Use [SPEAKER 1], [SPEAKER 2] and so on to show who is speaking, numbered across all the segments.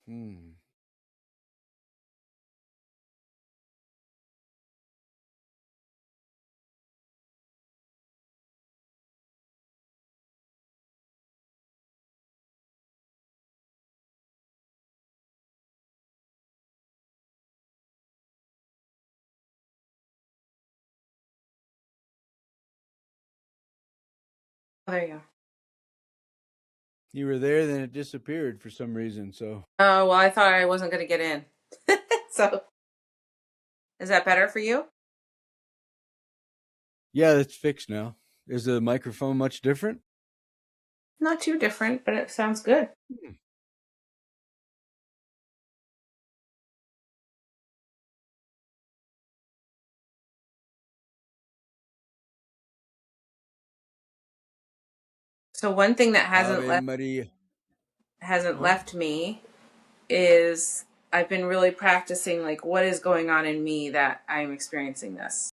[SPEAKER 1] Hmm.
[SPEAKER 2] There you go.
[SPEAKER 1] You were there, then it disappeared for some reason. So
[SPEAKER 2] Oh, well, I thought I wasn't going to get in. So, is that better for you?
[SPEAKER 1] yeah, it's fixed now. Is the microphone much different?
[SPEAKER 2] Not too different, but it sounds good.
[SPEAKER 1] Hmm.
[SPEAKER 2] So, one thing that
[SPEAKER 1] Ave Maria.
[SPEAKER 2] hasn't
[SPEAKER 1] Huh?
[SPEAKER 2] left me is I've been really practicing like what is going on in me that I'm experiencing this.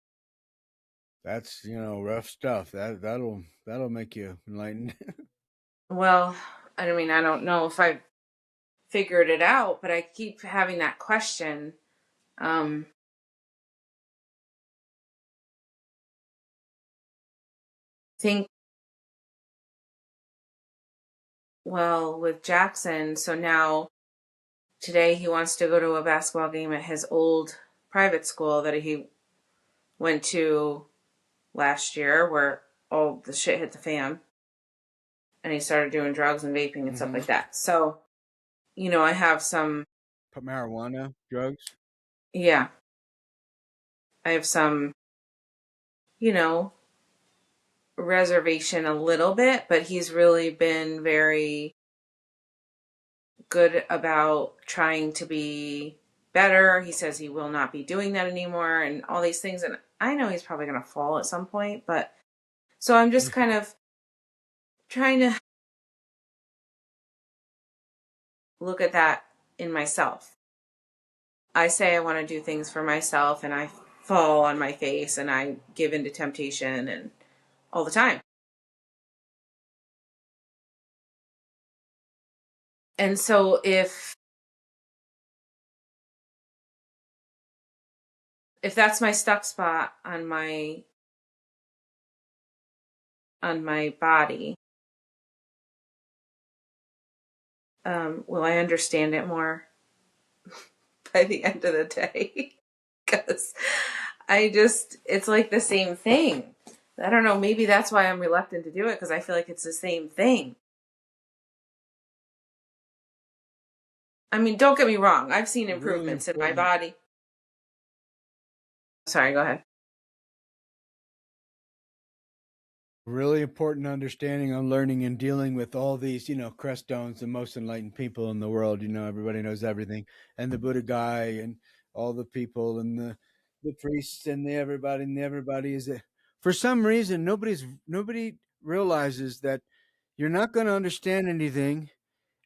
[SPEAKER 1] That's rough stuff. That'll make you enlightened.
[SPEAKER 2] Well, I mean, I don't know if I've figured it out, but I keep having that question. Um, think well with Jackson. So now today he wants to go to a basketball game at his old private school that he went to last year, where all the shit hit the fan, and he started doing drugs and vaping and stuff
[SPEAKER 1] Hmm.
[SPEAKER 2] like that. So I have some,
[SPEAKER 1] Marijuana, drugs.
[SPEAKER 2] yeah, I have some, you know, reservation a little bit, but he's really been very good about trying to be better. He says he will not be doing that anymore and all these things. And I know he's probably going to fall at some point, but so I'm just kind of trying to look at that in myself. I say I want to do things for myself and I fall on my face and I give into temptation and all the time. And so if that's my stuck spot on my body, will I understand it more by the end of the day? Because it's like the same thing. I don't know, maybe that's why I'm reluctant to do it, because I feel like it's the same thing. I mean, don't get me wrong, I've seen
[SPEAKER 1] Really
[SPEAKER 2] improvements in my
[SPEAKER 1] important.
[SPEAKER 2] body. Sorry, go ahead.
[SPEAKER 1] Really important understanding on learning and dealing with all these, Crestones, the most enlightened people in the world. Everybody knows everything, and the Buddha guy, and all the people, and the priests, and everybody is. For some reason, nobody realizes that you're not going to understand anything,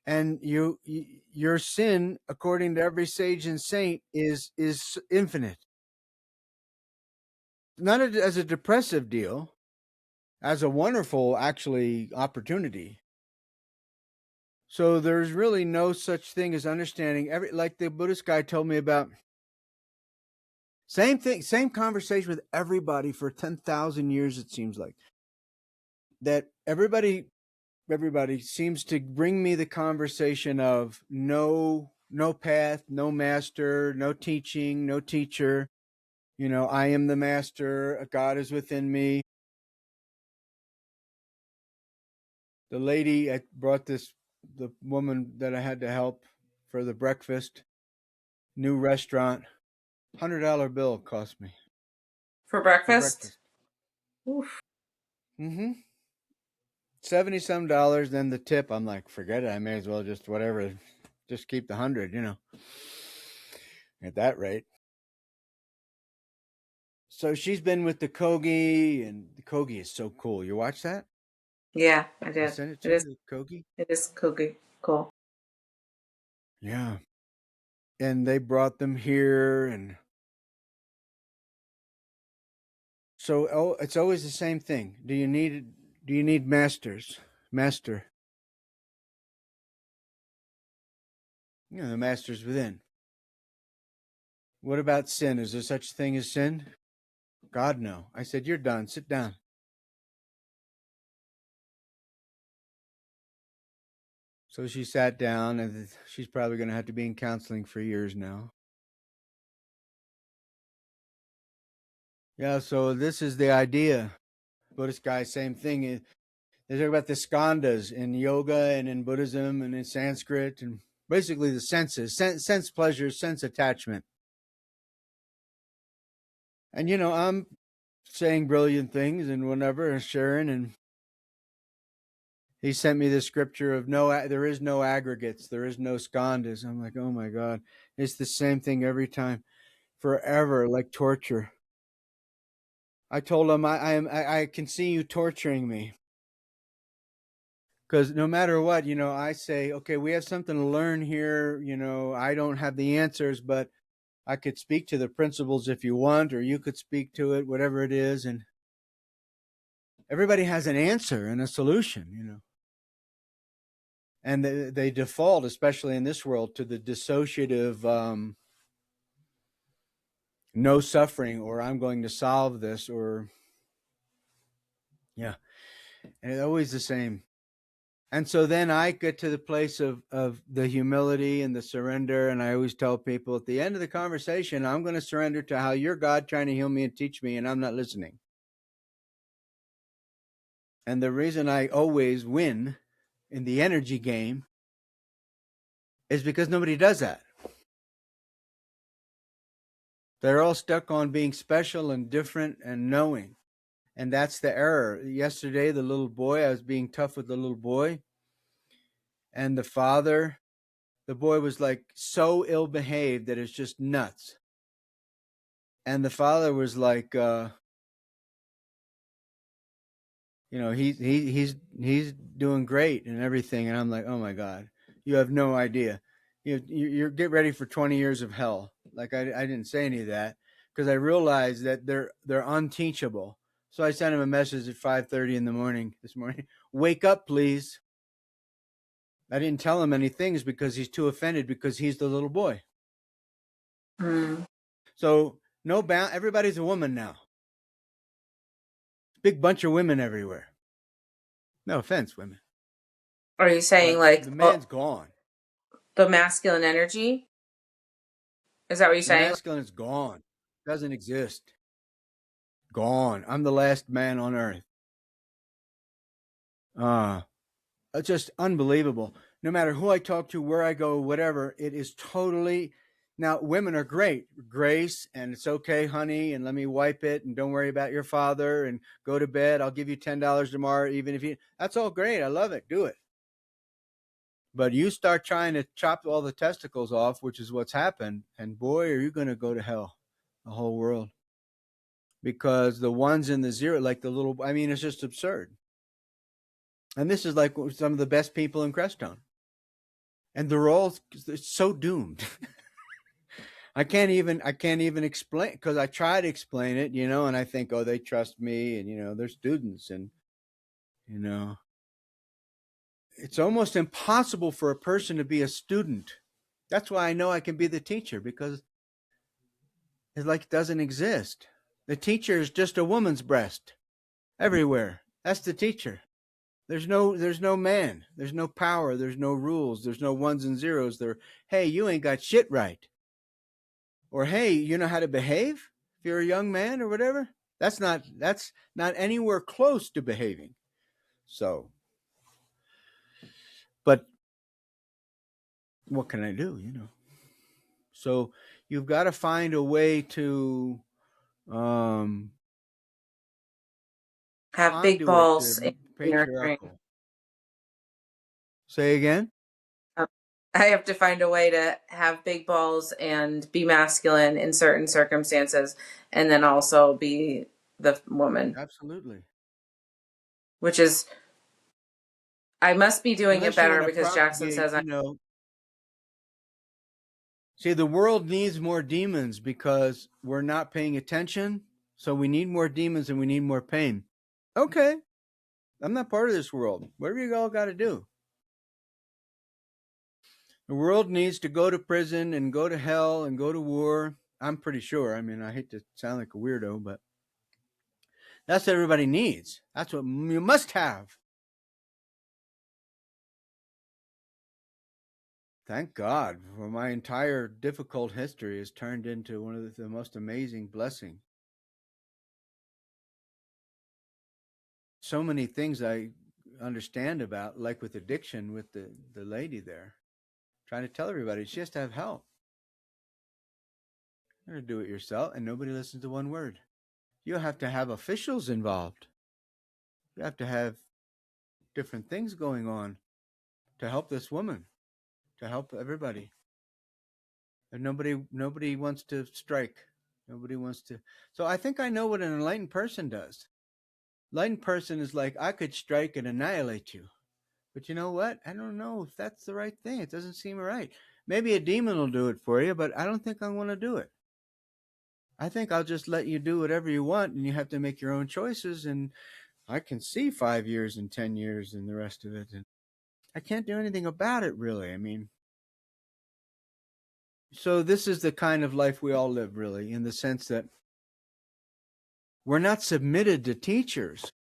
[SPEAKER 1] and your sin, according to every sage and saint, is infinite. Not as a depressive deal, as a wonderful actually opportunity. So there's really no such thing as understanding every, like the Buddhist guy told me about. Same thing, same conversation with everybody for 10,000 years, it seems like. That everybody seems to bring me the conversation of no path, no master, no teaching, no teacher. I am the master, God is within me. The lady I brought the woman that I had to help for the breakfast, new restaurant, $100 bill cost me
[SPEAKER 2] For
[SPEAKER 1] for
[SPEAKER 2] breakfast?
[SPEAKER 1] breakfast.
[SPEAKER 2] Oof.
[SPEAKER 1] Mm-hmm. 70 some dollars, then the tip. I'm like, forget it. I may as well just whatever, just keep the 100. At that rate. So she's been with the Kogi, and the Kogi is so cool. You watch that?
[SPEAKER 2] Yeah, I
[SPEAKER 1] I
[SPEAKER 2] did.
[SPEAKER 1] sent it
[SPEAKER 2] It
[SPEAKER 1] to you,
[SPEAKER 2] is
[SPEAKER 1] the Kogi.
[SPEAKER 2] it is cookie cool.
[SPEAKER 1] Yeah. And they brought them here, and so it's always the same thing. Do you need masters? Master. The master's within. What about sin? Is there such a thing as sin? God, no. I said, you're done. Sit down. So she sat down, and she's probably going to have to be in counseling for years now. Yeah, so this is the idea. Buddhist guys, same thing. They talk about the skandhas in yoga and in Buddhism and in Sanskrit, and basically the senses, sense pleasure, sense attachment. And, I'm saying brilliant things and whatever, and sharing, and he sent me the scripture of there is no aggregates, there is no skandhas. I'm like, oh my God, it's the same thing every time, forever, like torture. I told him I can see you torturing me, because no matter what, I say, okay, we have something to learn here. I don't have the answers, but I could speak to the principles if you want, or you could speak to it, whatever it is, and everybody has an answer and a solution. And they default, especially in this world, to the dissociative no suffering, or I'm going to solve this, or yeah, and it's always the same. And so then I get to the place of the humility and the surrender, and I always tell people at the end of the conversation, I'm going to surrender to how you're God trying to heal me and teach me, and I'm not listening. And the reason I always win in the energy game is because nobody does that. They're all stuck on being special and different and knowing. And that's the error. Yesterday, the little boy, I was being tough with the little boy. And the boy was like so ill behaved that it's just nuts. And the father was like, he's doing great and everything. And I'm like, oh my God, you have no idea. You're get ready for 20 years of hell. Like I didn't say any of that, because I realized that they're unteachable. So I sent him a message at 5:30 in the morning this morning. Wake up, please. I didn't tell him any things because he's too offended, because he's the little boy. So no bound. Everybody's a woman now. Big bunch of women everywhere. No offense, women.
[SPEAKER 2] Are you saying
[SPEAKER 1] But
[SPEAKER 2] like
[SPEAKER 1] the man's gone.
[SPEAKER 2] the masculine energy? Is that what you're
[SPEAKER 1] The
[SPEAKER 2] saying?
[SPEAKER 1] masculine is gone. Doesn't exist. Gone. I'm the last man on earth. It's just unbelievable. No matter who I talk to, where I go, whatever, it is totally. Now, women are great. Grace, and it's okay, honey, and let me wipe it, and don't worry about your father, and go to bed. I'll give you $10 tomorrow, even if you. That's all great. I love it. Do it. But you start trying to chop all the testicles off, which is what's happened, and boy, are you going to go to hell, the whole world. Because the ones in the zero, like the little, I mean, it's just absurd. And this is like some of the best people in Crestone. And they're all so doomed. I can't even explain, because I try to explain it, and I think, oh, they trust me, and they're students, and it's almost impossible for a person to be a student. That's why I know I can be the teacher, because it's like it doesn't exist. The teacher is just a woman's breast everywhere. That's the teacher. There's no man. There's no power. There's no rules. There's no ones and zeros. Hey, you ain't got shit right. Or hey, you know how to behave if you're a young man or whatever. That's not anywhere close to behaving. So, but what can I do? So you've got to find a way to
[SPEAKER 2] Have big
[SPEAKER 1] conduit
[SPEAKER 2] balls
[SPEAKER 1] the
[SPEAKER 2] and be nurturing.
[SPEAKER 1] patriarchal. Say again?
[SPEAKER 2] I have to find a way to have big balls and be masculine in certain circumstances, and then also be the woman,
[SPEAKER 1] Absolutely.
[SPEAKER 2] which is, I must be doing it
[SPEAKER 1] Unless you
[SPEAKER 2] better
[SPEAKER 1] want to
[SPEAKER 2] because Jackson
[SPEAKER 1] propagate,
[SPEAKER 2] says I.
[SPEAKER 1] See, the world needs more demons because we're not paying attention. So we need more demons and we need more pain. Okay. I'm not part of this world. Whatever you all got to do. The world needs to go to prison and go to hell and go to war. I'm pretty sure. I mean, I hate to sound like a weirdo, but that's what everybody needs. That's what you must have. Thank God for my entire difficult history has turned into one of the most amazing blessings. So many things I understand about, like with addiction, with the lady there, trying to tell everybody she has to have help. You're going to do it yourself, and nobody listens to one word. You have to have officials involved. You have to have different things going on to help this woman, to help everybody. And nobody wants to strike. Nobody wants to. So I think I know what an enlightened person does. Enlightened person is like, I could strike and annihilate you. But you know what? I don't know if that's the right thing. It doesn't seem right. Maybe a demon will do it for you, but I don't think I want to do it. I think I'll just let you do whatever you want, and you have to make your own choices. And I can see 5 years and 10 years and the rest of it. And I can't do anything about it, really. I mean, so this is the kind of life we all live, really, in the sense that we're not submitted to teachers.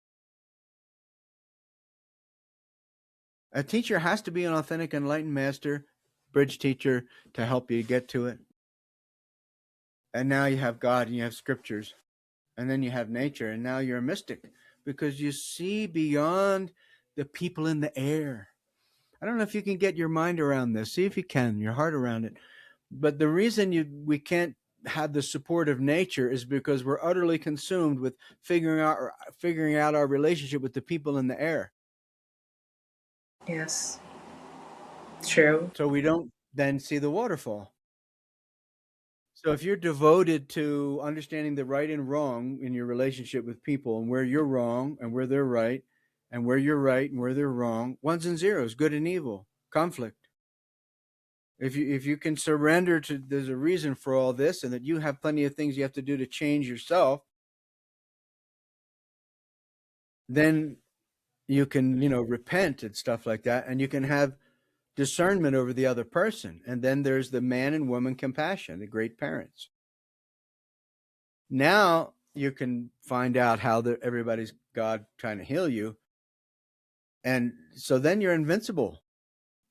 [SPEAKER 1] A teacher has to be an authentic enlightened master, bridge teacher, to help you get to it. And now you have God and you have scriptures. And then you have nature, and now you're a mystic because you see beyond the people in the air. I don't know if you can get your mind around this. See if you can, your heart around it. But the reason we can't have the support of nature is because we're utterly consumed with figuring out our relationship with the people in the air.
[SPEAKER 2] Yes. True.
[SPEAKER 1] So we don't then see the waterfall. So if you're devoted to understanding the right and wrong in your relationship with people, and where you're wrong and where they're right, and where you're right and where they're wrong, ones and zeros, good and evil, conflict. If you can surrender to, there's a reason for all this, and that you have plenty of things you have to do to change yourself, then you can, repent and stuff like that, and you can have discernment over the other person. And then there's the man and woman compassion, the great parents. Now you can find out how everybody's God trying to heal you. And so then you're invincible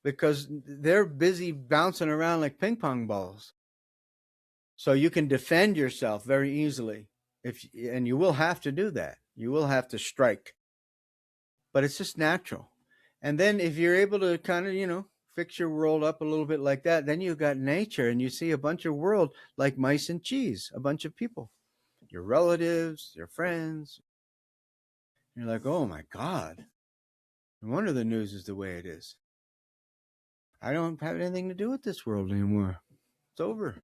[SPEAKER 1] because they're busy bouncing around like ping pong balls. So you can defend yourself very easily. And you will have to do that. You will have to strike. But it's just natural. And then if you're able to kind of, fix your world up a little bit like that, then you've got nature and you see a bunch of world like mice and cheese, a bunch of people, your relatives, your friends. You're like, oh my God. No wonder the news is the way it is. I don't have anything to do with this world anymore. It's over.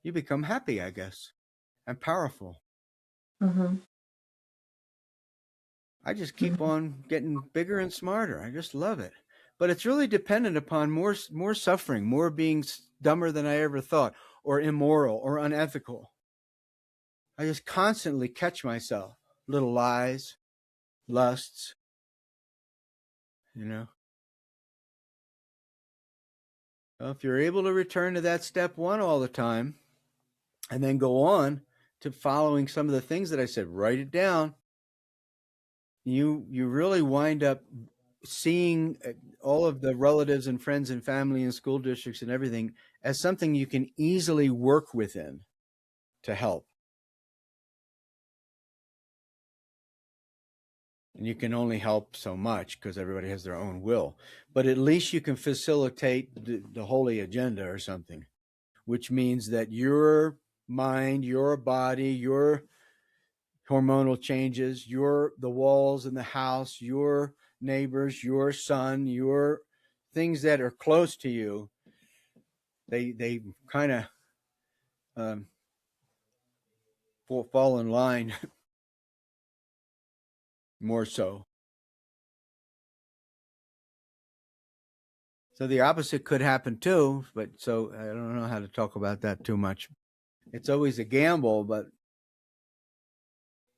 [SPEAKER 1] You become happy, I guess, and powerful.
[SPEAKER 2] Mm-hmm.
[SPEAKER 1] I just keep on getting bigger and smarter. I just love it. But it's really dependent upon more suffering, more being dumber than I ever thought, or immoral, or unethical. I just constantly catch myself. Little lies, lusts, you know. Well, if you're able to return to that step one all the time, and then go on to following some of the things that I said, write it down. You really wind up seeing all of the relatives and friends and family and school districts and everything as something you can easily work within to help. And you can only help so much because everybody has their own will. But at least you can facilitate the holy agenda or something, which means that your mind, your body, your hormonal changes, the walls in the house, your neighbors, your son, your things that are close to you, they kind of um, fall in line more so. So the opposite could happen too, but so I don't know how to talk about that too much. It's always a gamble, but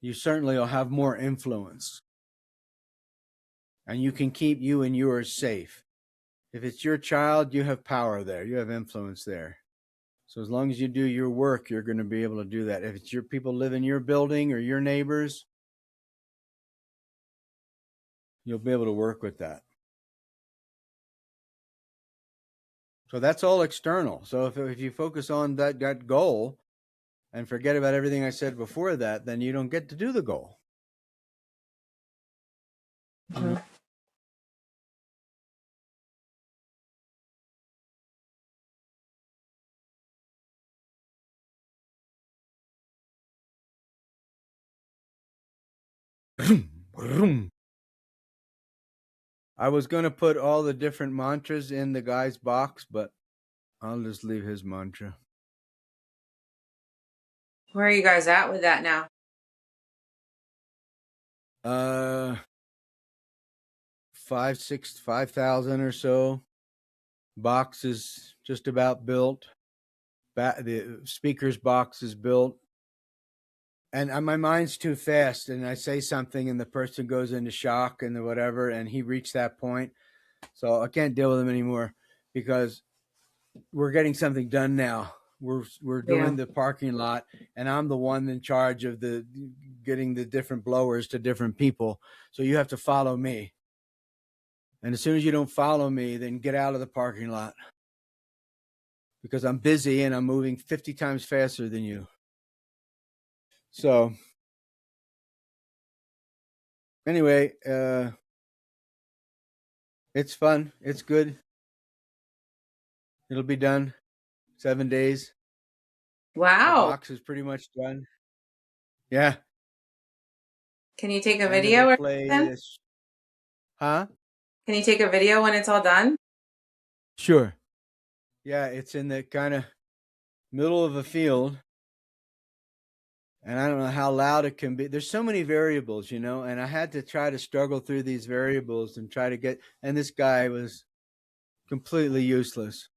[SPEAKER 1] you certainly will have more influence, and you can keep you and yours safe. If it's your child, you have power there. You have influence there. So as long as you do your work, you're going to be able to do that. If it's your people live in your building or your neighbors, you'll be able to work with that. So that's all external. So if you focus on that goal and forget about everything I said before that, then you don't get to do the goal.
[SPEAKER 2] Mm-hmm.
[SPEAKER 1] I was going to put all the different mantras in the guy's box, but I'll just leave his mantra.
[SPEAKER 2] Where are you guys at with that now?
[SPEAKER 1] 5,000 or so. Box is just about built. The speaker's box is built. And my mind's too fast, and I say something and the person goes into shock and whatever, and he reached that point. So I can't deal with him anymore because we're getting something done now. We're doing the parking lot, and I'm the one in charge of the getting the different blowers to different people. So you have to follow me. And as soon as you don't follow me, then get out of the parking lot because I'm busy and I'm moving 50 times faster than you. So anyway, it's fun. It's good. It'll be done 7 days. The
[SPEAKER 2] Wow.
[SPEAKER 1] box is pretty much done. Yeah.
[SPEAKER 2] Can you take a
[SPEAKER 1] And it'll
[SPEAKER 2] video or
[SPEAKER 1] play
[SPEAKER 2] something?
[SPEAKER 1] this. Huh?
[SPEAKER 2] Can you take a video when it's all done?
[SPEAKER 1] Sure. Yeah, it's in the kind of middle of a field. And I don't know how loud it can be. There's so many variables, and I had to try to struggle through these variables and try to get, and this guy was completely useless.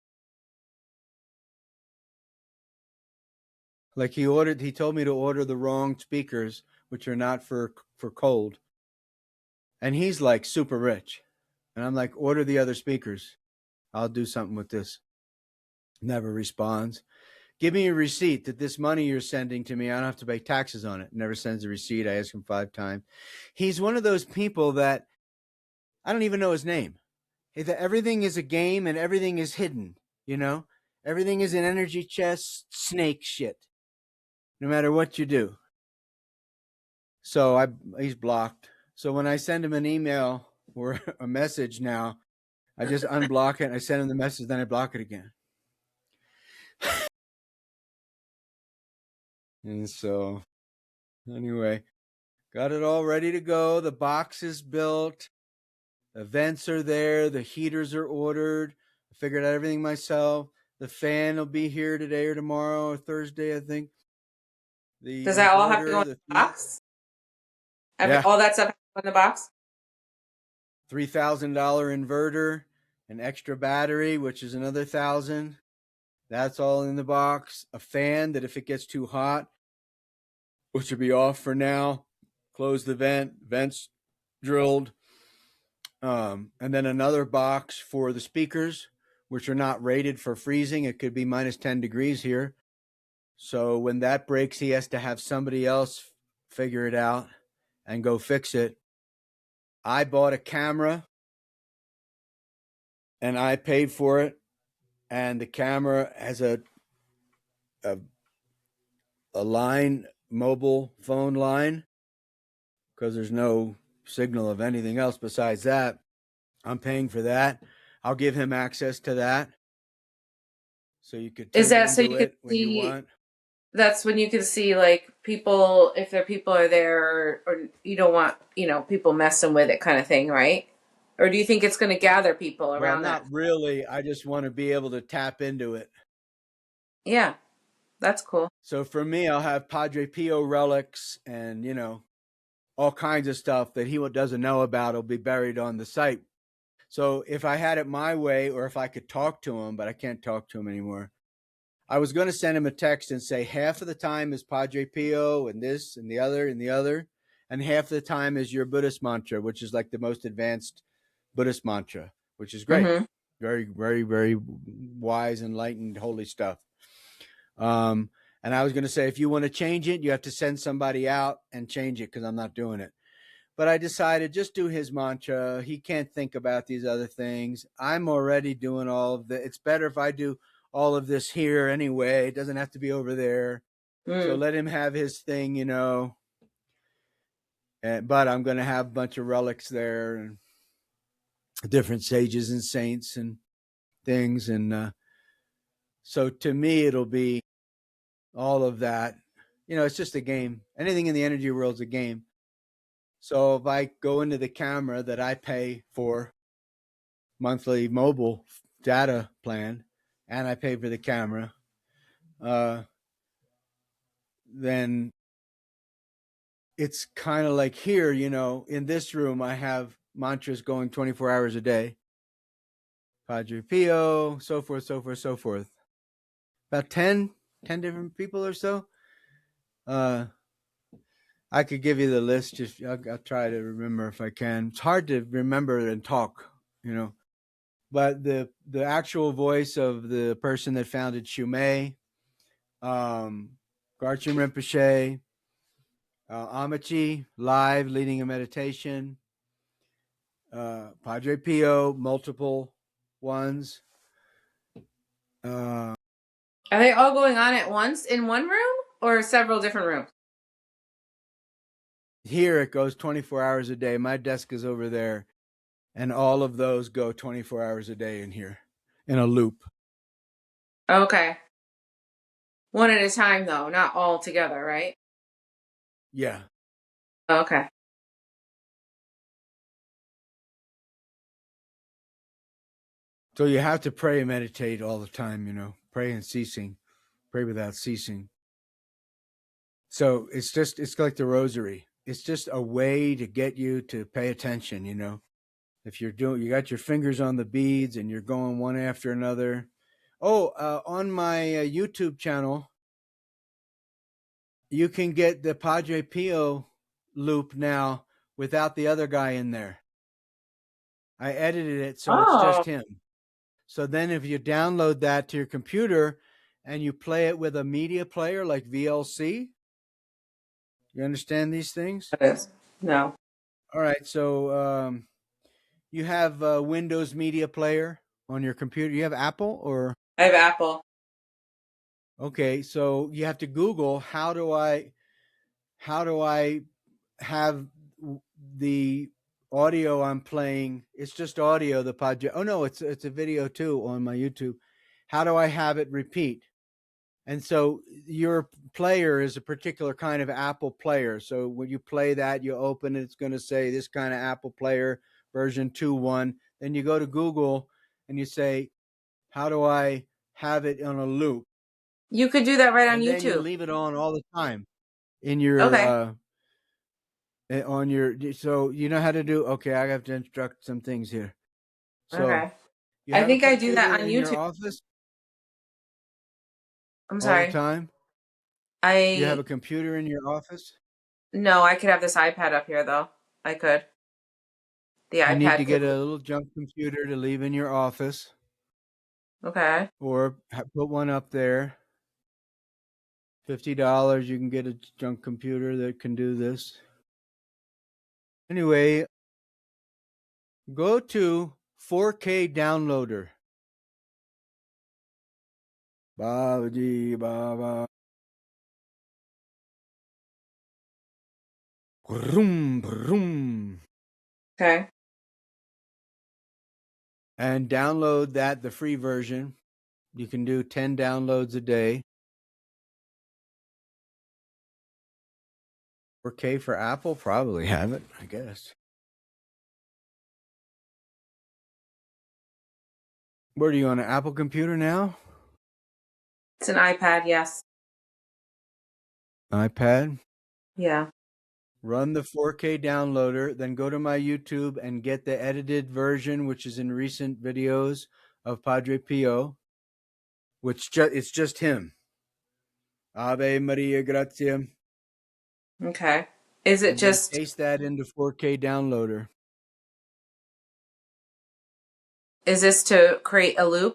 [SPEAKER 1] Like he told me to order the wrong speakers, which are not for cold. And he's like super rich. And I'm like, order the other speakers. I'll do something with this. Never responds. Give me a receipt that this money you're sending to me, I don't have to pay taxes on it. Never sends a receipt. I ask him 5 times. He's one of those people that I don't even know his name. Everything is a game and everything is hidden, Everything is an energy chest, snake shit, no matter what you do. So he's blocked. So when I send him an email or a message now, I just unblock it. And I send him the message, then I block it again. And so anyway, got it all ready to go. The box is built. The vents are there. The heaters are ordered. I figured out everything myself. The fan will be here today or tomorrow or Thursday, I think. The
[SPEAKER 2] Does that all have to go
[SPEAKER 1] inverter,
[SPEAKER 2] in
[SPEAKER 1] the
[SPEAKER 2] the box?
[SPEAKER 1] yeah,
[SPEAKER 2] All that stuff has to go in the box?
[SPEAKER 1] $3,000 inverter, an extra battery, which is another 1,000. That's all in the box. A fan that if it gets too hot, which will be off for now, close the vents drilled. And then another box for the speakers, which are not rated for freezing. It could be minus 10 degrees here. So when that breaks, he has to have somebody else figure it out and go fix it. I bought a camera and I paid for it. And the camera has a line, mobile phone line, because there's no signal of anything else besides that. I'm paying for that. I'll give him access to that. So you could
[SPEAKER 2] Is
[SPEAKER 1] tune
[SPEAKER 2] that so you
[SPEAKER 1] into
[SPEAKER 2] can
[SPEAKER 1] it when you
[SPEAKER 2] see?
[SPEAKER 1] want.
[SPEAKER 2] That's when you can see like people, if their people are there, or you don't want people messing with it, kind of thing, right? Or do you think it's going to gather people
[SPEAKER 1] Well,
[SPEAKER 2] around that?
[SPEAKER 1] not really. I just want to be able to tap into it.
[SPEAKER 2] Yeah, that's cool.
[SPEAKER 1] So for me, I'll have Padre Pio relics and, all kinds of stuff that he doesn't know about will be buried on the site. So if I had it my way, or if I could talk to him, but I can't talk to him anymore, I was going to send him a text and say half of the time is Padre Pio and this and the other and the other, and half of the time is your Buddhist mantra, which is like the most advanced Buddhist mantra, which is great.
[SPEAKER 2] Mm-hmm.
[SPEAKER 1] Very, very, very wise, enlightened, holy stuff. Um, and I was going to say, if you want to change it, you have to send somebody out and change it because I'm not doing it. But I decided just do his mantra. He can't think about these other things. I'm already doing all of the. It's better if I do all of this here anyway. It doesn't have to be over there. So
[SPEAKER 2] Mm.
[SPEAKER 1] let him have his thing, you know. But I'm going to have a bunch of relics there and different sages and saints and things. And so to me, it'll be all of that. You know, it's just a game. Anything in the energy world is a game. So if I go into the camera that I pay for monthly mobile data plan and I pay for the camera, uh, then it's kind of like here, you know, in this room, I have mantras going 24 hours a day, Padre Pio, so forth, so forth, so forth. About 10 different people or so. Uh, I could give you the list. Just I'll try to remember if I can. It's hard to remember and talk, you know. But the actual voice of the person that founded Shumei, Garchim Rinpoche, Amici live leading a meditation, Padre Pio, multiple ones. Uh,
[SPEAKER 2] Are they all going on at once in one room or several different rooms?
[SPEAKER 1] Here it goes 24 hours a day. My desk is over there, and all of those go 24 hours a day in here in a loop.
[SPEAKER 2] Okay. One at a time, though, not all together, right?
[SPEAKER 1] Yeah.
[SPEAKER 2] Okay.
[SPEAKER 1] So you have to pray and meditate all the time, you know, pray and ceasing, pray without ceasing. So it's like the rosary. It's just a way to get you to pay attention, you know. If you got your fingers on the beads and you're going one after another. Oh, on my YouTube channel, you can get the Padre Pio loop now without the other guy in there. I edited it so it's
[SPEAKER 2] Oh,
[SPEAKER 1] just him. So then if you download that to your computer and you play it with a media player like VLC, you understand these things?
[SPEAKER 2] that is. No.
[SPEAKER 1] All right. So you have a Windows Media Player on your computer. You have Apple or
[SPEAKER 2] I have Apple.
[SPEAKER 1] okay, so you have to Google how do I have the audio I'm playing. It's just audio. The podcast. Oh no, it's a video too on my YouTube. How do I have it repeat? And so your player is a particular kind of Apple player. So when you play that, you open it, it's going to say this kind of Apple player version 2.1. Then you go to Google and you say, how do I have it on a loop?
[SPEAKER 2] You could do that right on
[SPEAKER 1] And then you
[SPEAKER 2] YouTube.
[SPEAKER 1] leave it on all the time in your
[SPEAKER 2] Okay.
[SPEAKER 1] on your so you know how to do okay, I have to instruct some things here. So
[SPEAKER 2] Okay.
[SPEAKER 1] you
[SPEAKER 2] I
[SPEAKER 1] have a
[SPEAKER 2] think I do
[SPEAKER 1] computer
[SPEAKER 2] that on
[SPEAKER 1] in your
[SPEAKER 2] YouTube.
[SPEAKER 1] office
[SPEAKER 2] I'm
[SPEAKER 1] all the
[SPEAKER 2] sorry.
[SPEAKER 1] time? You have a
[SPEAKER 2] I
[SPEAKER 1] computer in your office?
[SPEAKER 2] No, I could have this iPad up here though. I could. The
[SPEAKER 1] You need to
[SPEAKER 2] iPad
[SPEAKER 1] get
[SPEAKER 2] could.
[SPEAKER 1] a little junk computer to leave in your office
[SPEAKER 2] Okay.
[SPEAKER 1] or put one up there. $50 you can get a junk computer that can do this. Anyway, go to 4K downloader. Babaji baba. Brum, brum.
[SPEAKER 2] Okay.
[SPEAKER 1] And download that, the free version. You can do 10 downloads a day. 4K for Apple, probably have it, I guess. Where are you on an Apple computer now?
[SPEAKER 2] It's an iPad, yes.
[SPEAKER 1] iPad?
[SPEAKER 2] Yeah.
[SPEAKER 1] Run the 4K downloader, then go to my YouTube and get the edited version, which is in recent videos of Padre Pio, it's just him. Ave Maria Gratia.
[SPEAKER 2] Okay. Is it
[SPEAKER 1] And then
[SPEAKER 2] just
[SPEAKER 1] paste that into 4K downloader.
[SPEAKER 2] Is this to create a loop?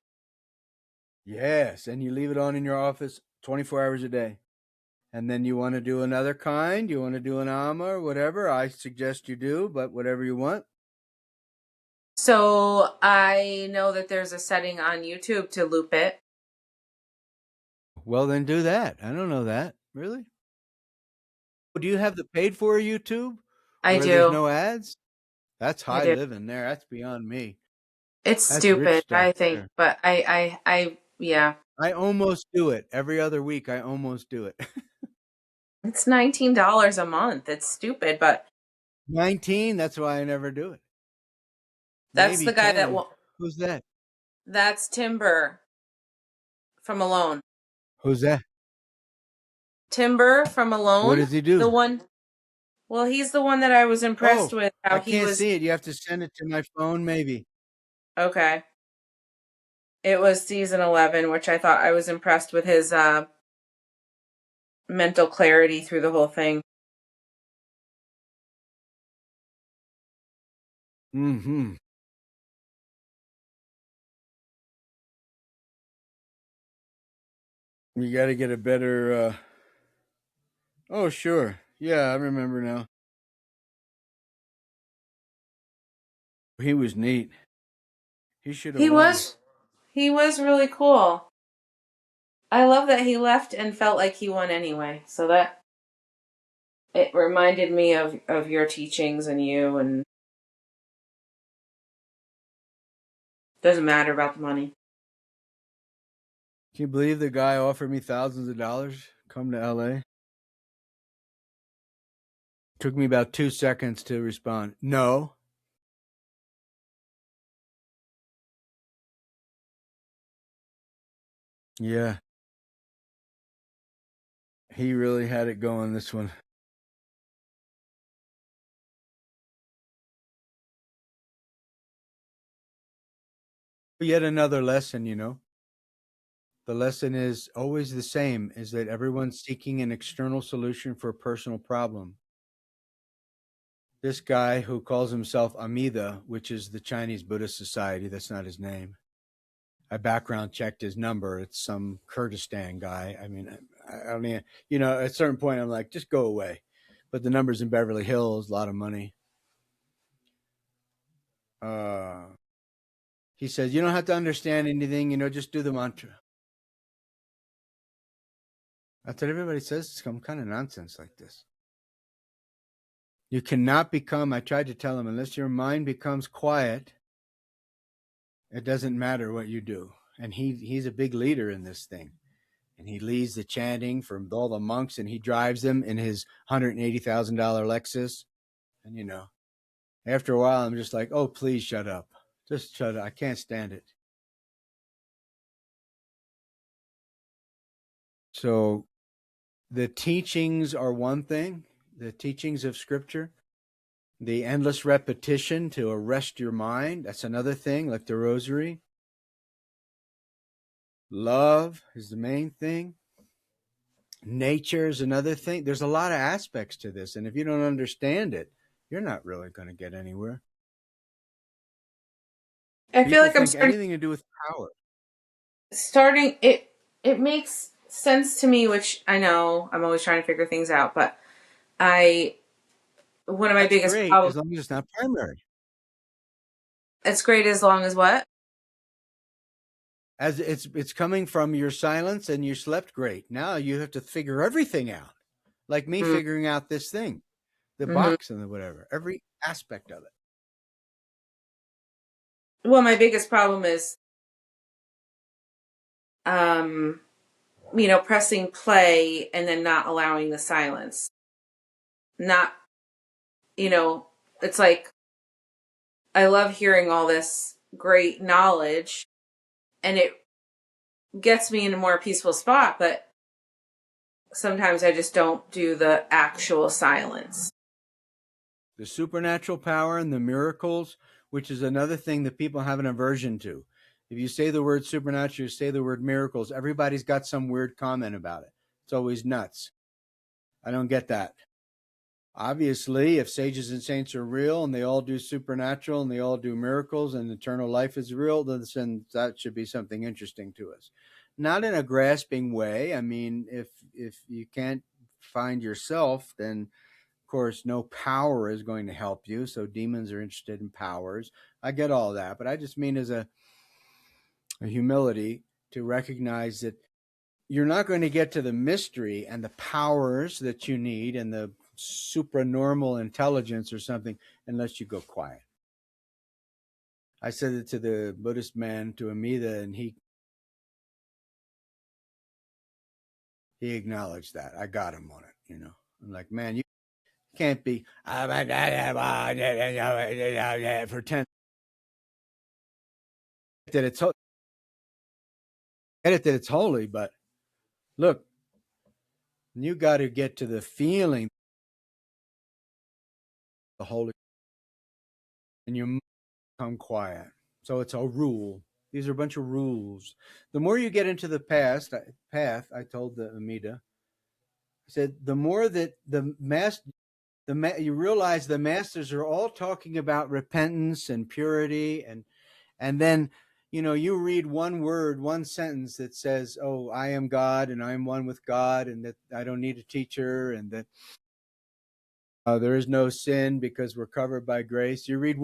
[SPEAKER 1] Yes, and you leave it on in your office 24 hours a day. And then you want to do another kind, you want to do an AMA or whatever, I suggest you do, but whatever you want.
[SPEAKER 2] So I know that there's a setting on YouTube to loop it.
[SPEAKER 1] Well, then do that. I don't know that. Really? Do you have the paid for YouTube
[SPEAKER 2] I
[SPEAKER 1] where there's
[SPEAKER 2] do.
[SPEAKER 1] no ads? That's
[SPEAKER 2] I
[SPEAKER 1] high
[SPEAKER 2] do.
[SPEAKER 1] living there. That's beyond me.
[SPEAKER 2] It's
[SPEAKER 1] That's rich
[SPEAKER 2] stupid,
[SPEAKER 1] stuff
[SPEAKER 2] I think,
[SPEAKER 1] there.
[SPEAKER 2] but yeah.
[SPEAKER 1] I almost do it every other week. I almost do it.
[SPEAKER 2] It's $19 a month. It's stupid, but
[SPEAKER 1] 19. That's why I never do it.
[SPEAKER 2] that's
[SPEAKER 1] Maybe
[SPEAKER 2] the guy that
[SPEAKER 1] 10. Who's that?
[SPEAKER 2] that's Timber from Alone.
[SPEAKER 1] Who's that?
[SPEAKER 2] Timber from
[SPEAKER 1] What
[SPEAKER 2] Alone,
[SPEAKER 1] does he
[SPEAKER 2] the
[SPEAKER 1] do?
[SPEAKER 2] one. Well, he's the one that I was impressed
[SPEAKER 1] Oh,
[SPEAKER 2] with.
[SPEAKER 1] I
[SPEAKER 2] How he
[SPEAKER 1] can't
[SPEAKER 2] was
[SPEAKER 1] see it. You have to send it to my phone, maybe.
[SPEAKER 2] okay. It was season 11, which I thought I was impressed with his mental clarity through the whole thing.
[SPEAKER 1] Mm-hmm. You got to get a better. Oh, sure. Yeah, I remember now. He was neat. He should have
[SPEAKER 2] He
[SPEAKER 1] won.
[SPEAKER 2] was he was really cool. I love that he left and felt like he won anyway. So that it reminded me of your teachings and you, and doesn't matter about the money.
[SPEAKER 1] Can you believe the guy offered me thousands of dollars? Come to LA. Took me about 2 seconds to respond. No. Yeah, he really had it going this one. Yet another lesson. The lesson is always the same, is that everyone's seeking an external solution for a personal problem. This guy who calls himself Amida, which is the Chinese Buddhist Society, that's not his name. I background checked his number. It's some Kurdistan guy. I mean, I don't even, at a certain point, I'm like, just go away. But the number's in Beverly Hills, a lot of money. Uh, he says, you don't have to understand anything, just do the mantra. That's what everybody says. Some kind of nonsense like this. You cannot become, I tried to tell him, unless your mind becomes quiet, it doesn't matter what you do. And he's a big leader in this thing. And he leads the chanting from all the monks, and he drives them in his $180,000 Lexus. And after a while, I'm just like, oh, please shut up. Just shut up. I can't stand it. So the teachings are one thing, the teachings of scripture, the endless repetition to arrest your mind. That's another thing, like the rosary. Love is the main thing. Nature is another thing. There's a lot of aspects to this. And if you don't understand it, you're not really going to get anywhere.
[SPEAKER 2] I feel
[SPEAKER 1] People
[SPEAKER 2] like I'm
[SPEAKER 1] think anything to do with power.
[SPEAKER 2] starting it makes sense to me, which I know I'm always trying to figure things out, but I one of my
[SPEAKER 1] That's
[SPEAKER 2] biggest
[SPEAKER 1] great
[SPEAKER 2] problems.
[SPEAKER 1] as long as it's not primary.
[SPEAKER 2] It's great as long as what?
[SPEAKER 1] As it's coming from your silence and you slept great. Now you have to figure everything out. Like me
[SPEAKER 2] Mm-hmm.
[SPEAKER 1] figuring out this thing, the
[SPEAKER 2] Mm-hmm.
[SPEAKER 1] box and the whatever, every aspect of it.
[SPEAKER 2] Well, my biggest problem is um pressing play and then not allowing the silence. Not, you know, it's like I love hearing all this great knowledge and it gets me in a more peaceful spot, but sometimes I just don't do the actual silence.
[SPEAKER 1] The supernatural power and the miracles, which is another thing that people have an aversion to. If you say the word supernatural, you say the word miracles, everybody's got some weird comment about it. It's always nuts. I don't get that. Obviously, if sages and saints are real and they all do supernatural and they all do miracles and eternal life is real, then that should be something interesting to us. Not in a grasping way. I mean, if you can't find yourself, then of course no power is going to help you. So demons are interested in powers. I get all that, but I just mean as a humility to recognize that you're not going to get to the mystery and the powers that you need and the supranormal intelligence or something unless you go quiet. I said it to the Buddhist man, to Amida, and he acknowledged that. I got him on it. I'm like, man, you can't be pretend that it's holy, but look, you got to get to the feeling the holy, and you become quiet. So it's a rule. These are a bunch of rules. The more you get into the path, I told the Amida, I said, the more that you realize the masters are all talking about repentance and purity, and then you read one word, one sentence that says, "Oh, I am God, and I am one with God, and that I don't need a teacher, and that there is no sin because we're covered by grace." You read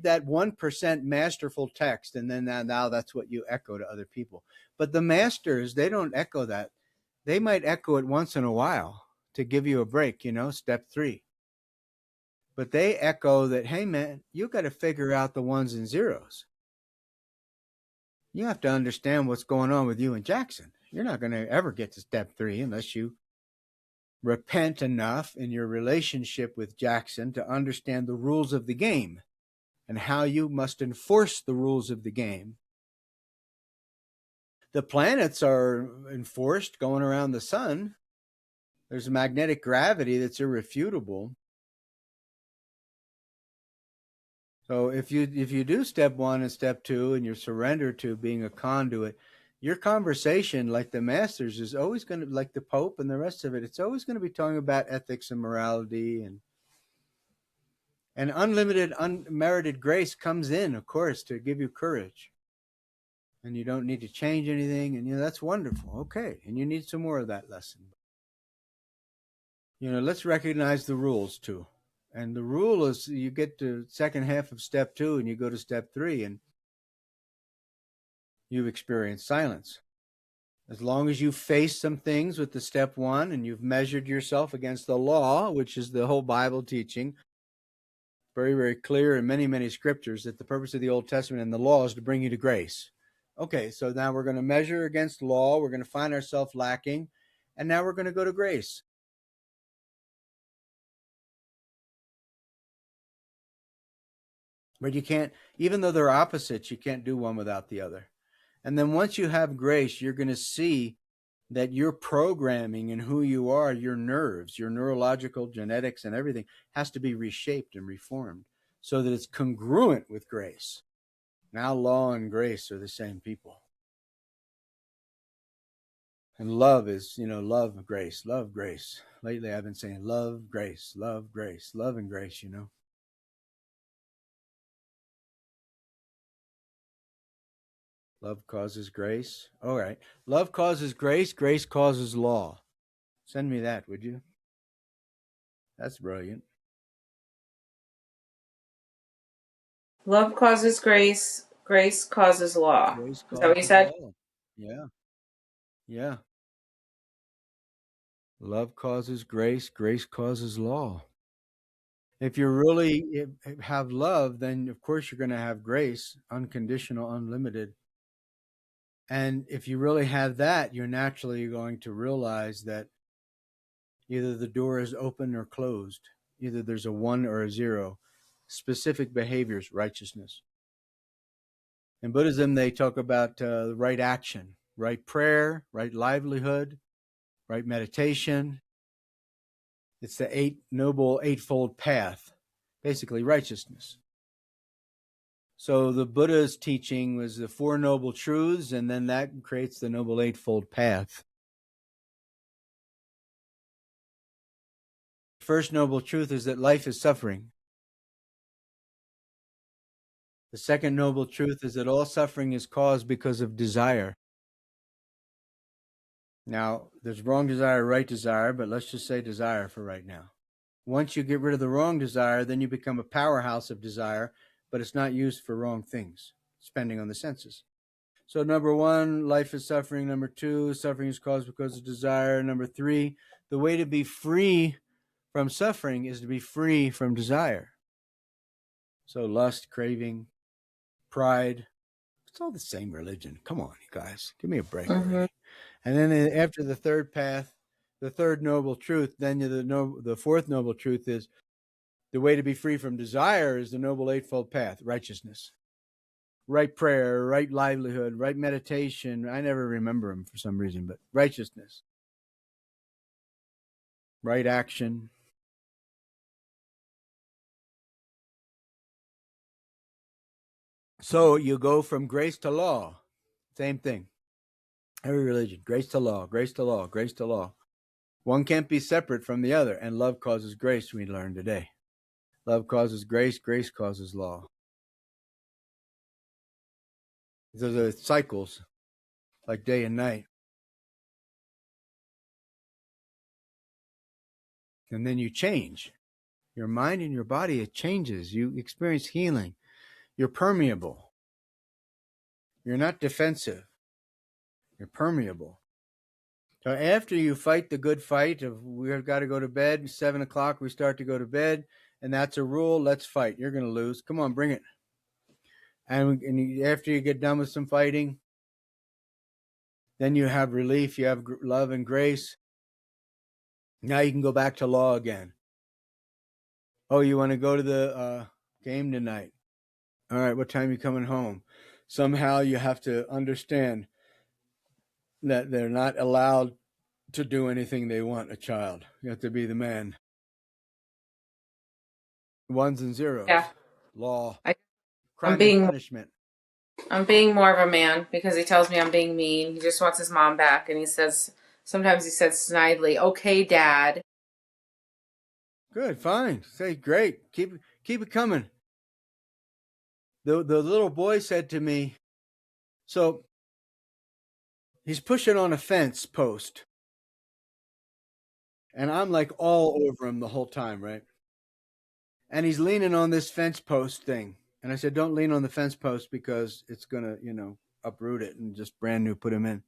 [SPEAKER 1] that 1% masterful text, and then now that's what you echo to other people. But the masters, they don't echo that. They might echo it once in a while to give you a break, step 3. But they echo that, hey man, you got to figure out the ones and zeros. You have to understand what's going on with you and Jackson. You're not going to ever get to step 3 unless you repent enough in your relationship with Jackson to understand the rules of the game and how you must enforce the rules of the game. The planets are enforced going around the sun. There's a magnetic gravity that's irrefutable. So if you do step 1 and step 2 and you surrender to being a conduit, your conversation, like the masters, is always going to, like the Pope and the rest of it, it's always going to be talking about ethics and morality, and unlimited, unmerited grace comes in, of course, to give you courage. And you don't need to change anything, and that's wonderful. Okay, and you need some more of that lesson. Let's recognize the rules too. And the rule is you get to second half of step 2 and you go to step 3 and you've experienced silence. As long as you face some things with the step 1 and you've measured yourself against the law, which is the whole Bible teaching, very, very clear in many, many scriptures that the purpose of the Old Testament and the law is to bring you to grace. Okay, so now we're going to measure against law. We're going to find ourselves lacking. And now we're going to go to grace. But you can't, even though they're opposites, you can't do one without the other. And then once you have grace, you're going to see that your programming and who you are, your nerves, your neurological genetics and everything has to be reshaped and reformed so that it's congruent with grace. Now law and grace are the same people. And love is, love, grace, love, grace. Lately I've been saying love, grace, love, grace, love and grace, Love causes grace. All right. Love causes grace. Grace causes law. Send me that, would you? That's brilliant.
[SPEAKER 2] Love causes grace, grace causes law.
[SPEAKER 1] Grace
[SPEAKER 2] Is that what you
[SPEAKER 1] causes
[SPEAKER 2] said?
[SPEAKER 1] law. Yeah. Yeah. Love causes grace. Grace causes law. If you really have love, then of course you're going to have grace, unconditional, unlimited. And if you really have that, you're naturally going to realize that either the door is open or closed. Either there's a 1 or a 0. Specific behaviors, righteousness. In Buddhism, they talk about right action, right prayer, right livelihood, right meditation. It's the noble eightfold path, basically righteousness. So the Buddha's teaching was the 4 noble truths, and then that creates the noble eightfold path. First noble truth is that life is suffering. The second noble truth is that all suffering is caused because of desire. Now, there's wrong desire, right desire, but let's just say desire for right now. Once you get rid of the wrong desire, then you become a powerhouse of desire, but it's not used for wrong things, spending on the senses. So number one, life is suffering. Number two, suffering is caused because of desire. Number three, the way to be free from suffering is to be free from desire. So lust, craving, pride, it's all the same religion. Come on, you guys, give me a break already. And then after the third path, the third noble truth, then the fourth noble truth is the way to be free from desire is the noble eightfold path, righteousness. Right prayer, right livelihood, right meditation. I never remember them for some reason, but righteousness, right action. So you go from grace to law. Same thing. Every religion, grace to law, grace to law, grace to law. One can't be separate from the other, and love causes grace, we learned today. Love causes grace, grace causes law. Those are cycles, like day and night. And then you change. Your mind and your body, it changes. You experience healing. You're permeable. You're not defensive. You're permeable. So after you fight the good fight of we've got to go to bed, 7 o'clock we start to go to bed, and that's a rule, let's fight. You're going to lose. Come on, bring it. And after you get done with some fighting, then you have relief, you have love and grace. Now you can go back to law again. Oh, you want to go to the game tonight? All right, what time are you coming home? Somehow you have to understand that they're not allowed to do anything they want, a child. You have to be the man. Ones and zeros.
[SPEAKER 2] Yeah.
[SPEAKER 1] Law.
[SPEAKER 2] I, I'm
[SPEAKER 1] Crime and
[SPEAKER 2] being
[SPEAKER 1] punishment.
[SPEAKER 2] I'm being more of a man because he tells me I'm being mean. He just wants his mom back, and he says sometimes he says snidely, "Okay, Dad."
[SPEAKER 1] Good, fine. Say great. Keep it coming. The little boy said to me, so he's pushing on a fence post. And I'm like all over him the whole time, right? And he's leaning on this fence post thing. And I said, don't lean on the fence post because it's going to, uproot it and just brand new put him in.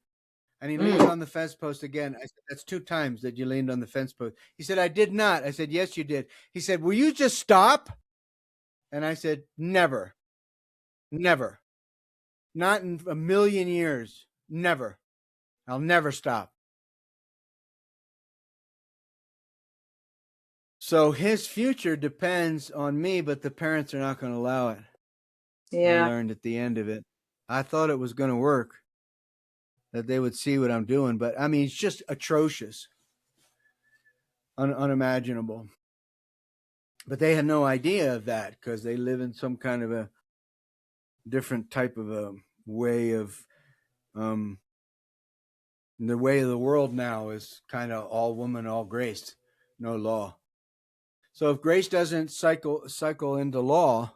[SPEAKER 1] And he leans on the fence post again. I said, that's 2 times that you leaned on the fence post. He said, I did not. I said, yes, you did. He said, will you just stop? And I said, never, never, not in a million years. Never. I'll never stop. So his future depends on me, but the parents are not going to allow it. I
[SPEAKER 2] Yeah.
[SPEAKER 1] learned at the end of it. I thought it was going to work, that they would see what I'm doing, but I mean, it's just atrocious, unimaginable. But they had no idea of that because they live in some kind of a different type of a way of, the way of the world now is kind of all woman, all grace, no law. So if grace doesn't cycle into law,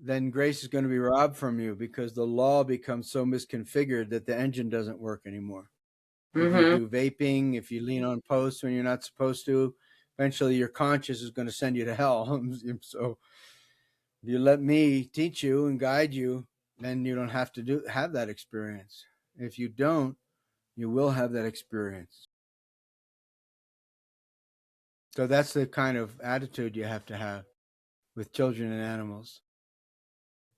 [SPEAKER 1] then grace is going to be robbed from you because the law becomes so misconfigured that the engine doesn't work anymore. If you do vaping, if you lean on posts when you're not supposed to, eventually your conscience is going to send you to hell. So if you let me teach you and guide you, then you don't have to have that experience. If you don't, you will have that experience. So that's the kind of attitude you have to have with children and animals.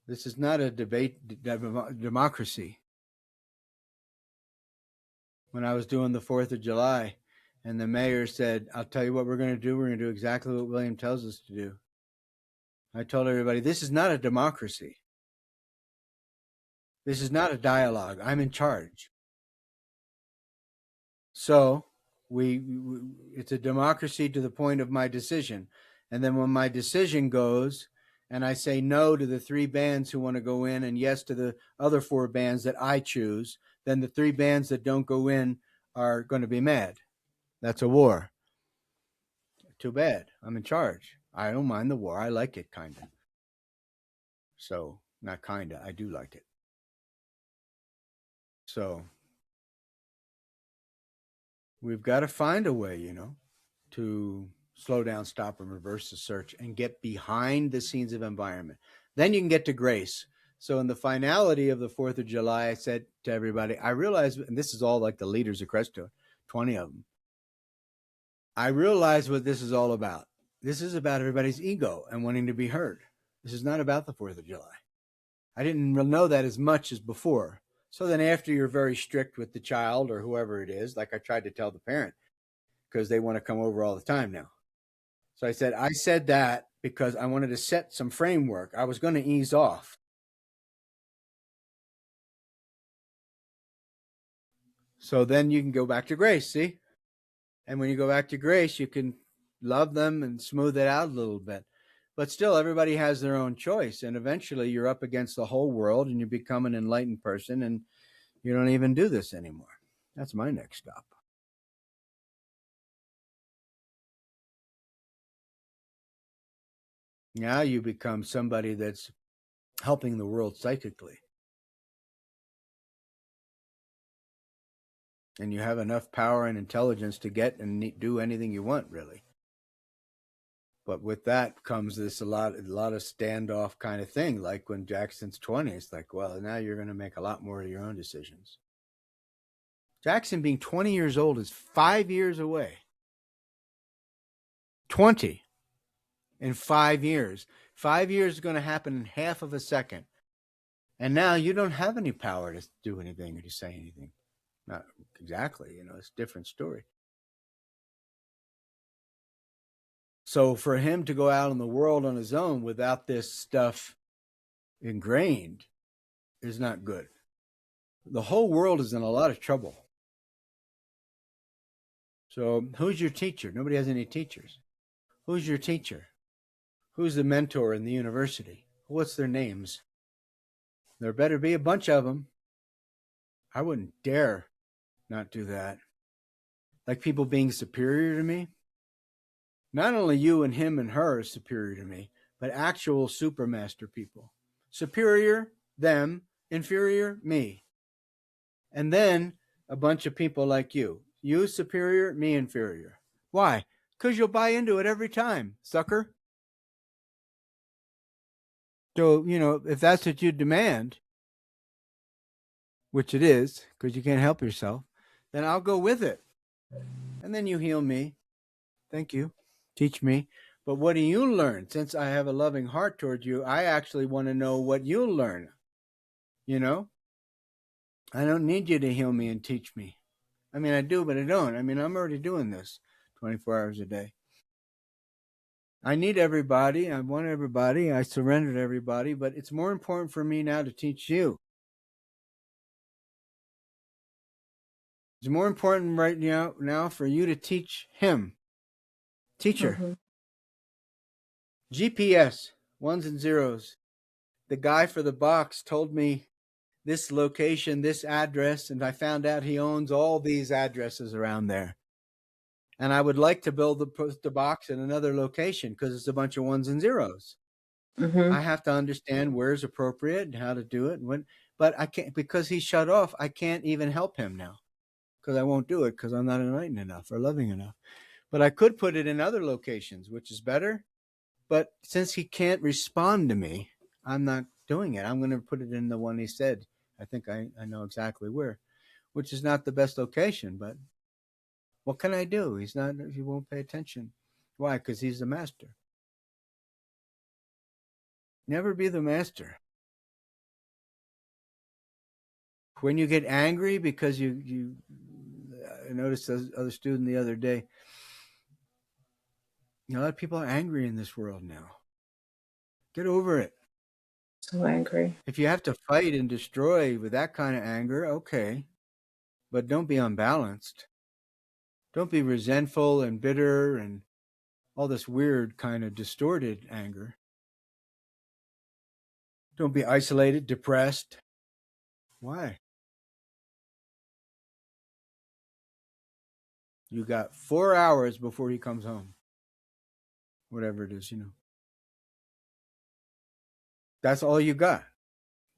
[SPEAKER 1] This is not a democracy. When I was doing the 4th of July, and the mayor said, I'll tell you what we're going to do. We're going to do exactly what William tells us to do. I told everybody, this is not a democracy. This is not a dialogue. I'm in charge. So it's a democracy to the point of my decision. And then when my decision goes and I say no to the 3 bands who want to go in and yes to the other 4 bands that I choose, then the 3 bands that don't go in are going to be mad. That's a war. Too bad. I'm in charge. I don't mind the war. I like it, kind of. So, not kind of. I do like it. So, we've got to find a way, to slow down, stop, and reverse the search and get behind the scenes of environment. Then you can get to grace. So, in the finality of the 4th of July, I said to everybody, I realized, and this is all like the leaders of Cresto, 20 of them, I realized what this is all about. This is about everybody's ego and wanting to be heard. This is not about the 4th of July. I didn't know that as much as before. So then, after you're very strict with the child or whoever it is, like I tried to tell the parent, because they want to come over all the time now. So I said that because I wanted to set some framework. I was going to ease off. So then you can go back to grace, see? And when you go back to grace, you can love them and smooth it out a little bit. But still, everybody has their own choice. And eventually, you're up against the whole world and you become an enlightened person and you don't even do this anymore. That's my next stop. Now you become somebody that's helping the world psychically. And you have enough power and intelligence to get and do anything you want, really. But with that comes this a lot of standoff kind of thing. Like when Jackson's 20, it's like, well, now you're going to make a lot more of your own decisions. Jackson being 20 years old is 5 years away. 20 in 5 years. 5 years is going to happen in half of a second. And now you don't have any power to do anything or to say anything. Not exactly, it's a different story. So for him to go out in the world on his own without this stuff ingrained is not good. The whole world is in a lot of trouble. So who's your teacher? Nobody has any teachers. Who's your teacher? Who's the mentor in the university? What's their names? There better be a bunch of them. I wouldn't dare not do that. Like people being superior to me. Not only you and him and her are superior to me, but actual supermaster people. Superior, them, inferior, me. And then a bunch of people like you. You superior, me inferior. Why? Because you'll buy into it every time, sucker. So, if that's what you demand, which it is, because you can't help yourself, then I'll go with it. And then you heal me. Thank you. Teach me. But what do you learn? Since I have a loving heart toward you, I actually want to know what you'll learn. I don't need you to heal me and teach me. I mean, I do, but I don't. I mean, I'm already doing this 24 hours a day. I need everybody. I want everybody. I surrender to everybody, but it's more important for me now to teach you. It's more important right now for you to teach him. Teacher. Mm-hmm. GPS, ones and zeros. The guy for the box told me this location, this address, and I found out he owns all these addresses around there. And I would like to build the box in another location because it's a bunch of ones and zeros. Mm-hmm. I have to understand where's appropriate and how to do it. But I can't, because he's shut off, I can't even help him now because I won't do it because I'm not enlightened enough or loving enough. But I could put it in other locations, which is better. But since he can't respond to me, I'm not doing it. I'm going to put it in the one he said. I think I know exactly where, which is not the best location, but what can I do? He won't pay attention. Why? Because he's the master. Never be the master. When you get angry because I noticed this other student the other day, a lot of people are angry in this world now. Get over it.
[SPEAKER 2] So angry.
[SPEAKER 1] If you have to fight and destroy with that kind of anger, okay. But don't be unbalanced. Don't be resentful and bitter and all this weird kind of distorted anger. Don't be isolated, depressed. Why? You got 4 hours before he comes home. whatever it is, you know. That's all you got.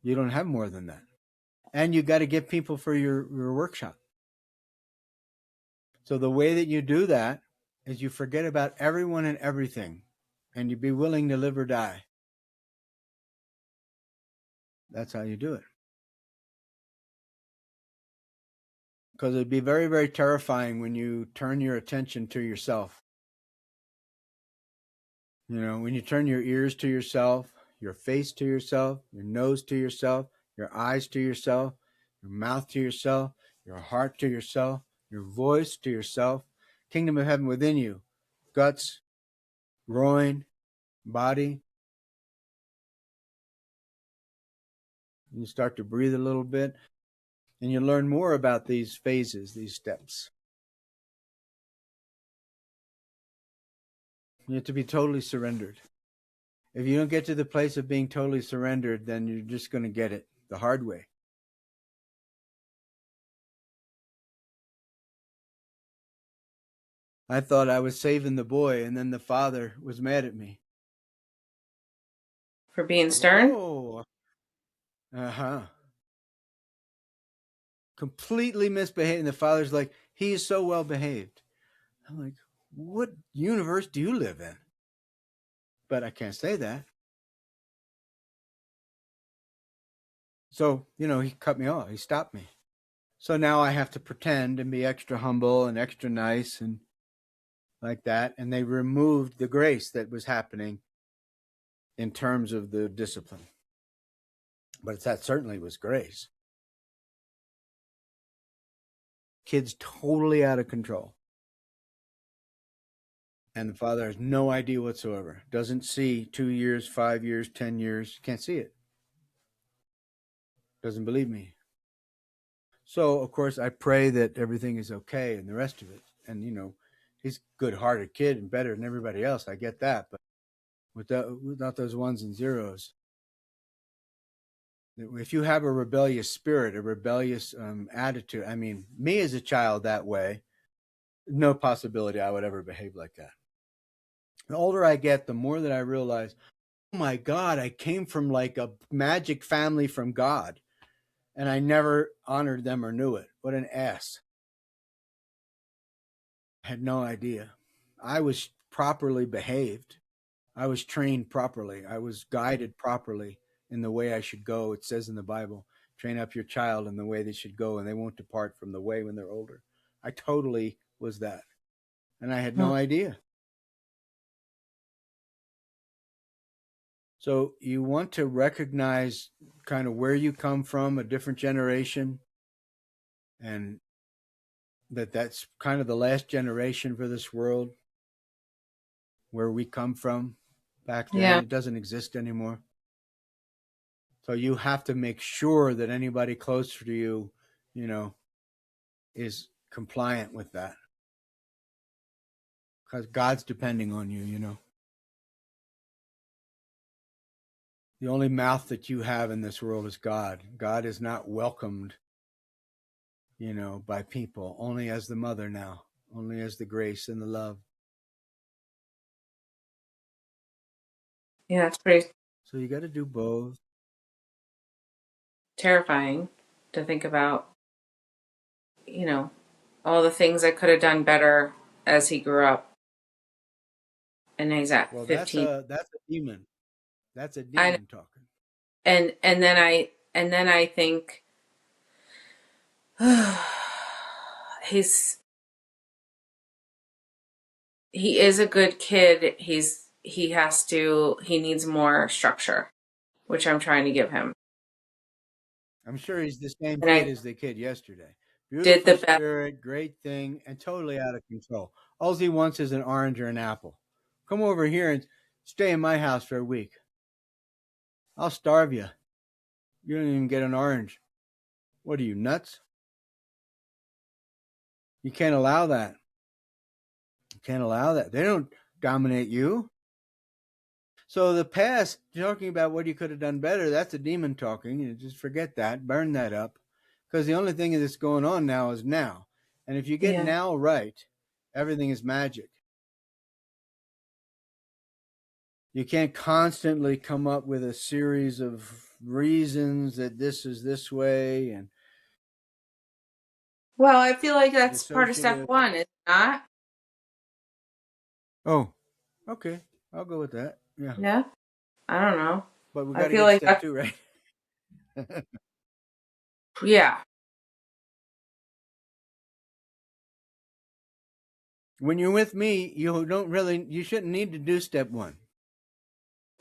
[SPEAKER 1] You don't have more than that. And you got to get people for your workshop. So the way that you do that is you forget about everyone and everything and you be willing to live or die. That's how you do it. Because it'd be very, very terrifying when you turn your attention to yourself. You know, when you turn your ears to yourself, your face to yourself, your nose to yourself, your eyes to yourself, your mouth to yourself, your heart to yourself, your voice to yourself, kingdom of heaven within you, guts, groin, body. You start to breathe a little bit and you learn more about these phases, these steps. You have to be totally surrendered. If you don't get to the place of being totally surrendered, then you're just going to get it the hard way. I thought I was saving the boy, and then the father was mad at me.
[SPEAKER 2] For being stern?
[SPEAKER 1] Whoa. Uh-huh. Completely misbehaved. And the father's like, he is so well behaved. I'm like, what universe do you live in? But I can't say that. So, you know, he cut me off. He stopped me. So now I have to pretend and be extra humble and extra nice and like that. And they removed the grace that was happening in terms of the discipline. But that certainly was grace. Kid's totally out of control. And the father has no idea whatsoever. Doesn't see 2 years, 5 years, 10 years. Can't see it. Doesn't believe me. So, of course, I pray that everything is okay and the rest of it. And, you know, he's a good-hearted kid and better than everybody else. I get that. But without those ones and zeros, if you have a rebellious spirit, a rebellious attitude, I mean, me as a child that way, no possibility I would ever behave like that. The older I get, the more that I realize, oh my God, I came from like a magic family from God, and I never honored them or knew it. What an ass. I had no idea. I was properly behaved. I was trained properly. I was guided properly in the way I should go. It says in the Bible, train up your child in the way they should go, and they won't depart from the way when they're older. I totally was that. And I had no idea. So you want to recognize kind of where you come from, a different generation, and that's kind of the last generation for this world, where we come from back then.
[SPEAKER 2] Yeah.
[SPEAKER 1] It doesn't exist anymore. So you have to make sure that anybody closer to you, you know, is compliant with that. Because God's depending on you, you know. The only mouth that you have in this world is God. God is not welcomed, you know, by people, only as the mother now, only as the grace and the love.
[SPEAKER 2] Yeah, that's pretty
[SPEAKER 1] So you got to do both.
[SPEAKER 2] terrifying to think about, you know, all the things I could have done better as he grew up. And he's at
[SPEAKER 1] Well,
[SPEAKER 2] 15.
[SPEAKER 1] that's a demon. That's a
[SPEAKER 2] I
[SPEAKER 1] demon talking.
[SPEAKER 2] and then I think he's he is a good kid. He needs more structure, which I'm trying to give him.
[SPEAKER 1] I'm sure he's the same
[SPEAKER 2] And
[SPEAKER 1] kid
[SPEAKER 2] I
[SPEAKER 1] as the kid yesterday.
[SPEAKER 2] did
[SPEAKER 1] Beautiful
[SPEAKER 2] the best.
[SPEAKER 1] spirit, great thing, and totally out of control. All he wants is an orange or an apple. Come over here and stay in my house for a week. I'll starve you. You don't even get an orange. What are you, nuts? You can't allow that. You can't allow that. They don't dominate you. So the past, talking about what you could have done better, that's a demon talking. You just forget that. Burn that up. Because the only thing that's going on now is now. And if you get
[SPEAKER 2] Yeah.
[SPEAKER 1] now right, everything is magic. You can't constantly come up with a series of reasons that this is this way and
[SPEAKER 2] Well, I feel like that's part of step
[SPEAKER 1] dissociative.
[SPEAKER 2] one, is it not?
[SPEAKER 1] Oh, okay. I'll go with that. Yeah.
[SPEAKER 2] Yeah. I don't know.
[SPEAKER 1] But we
[SPEAKER 2] I
[SPEAKER 1] got to
[SPEAKER 2] feel
[SPEAKER 1] get
[SPEAKER 2] like
[SPEAKER 1] step
[SPEAKER 2] that.
[SPEAKER 1] two, right?
[SPEAKER 2] Yeah.
[SPEAKER 1] When you're with me, you shouldn't need to do step one.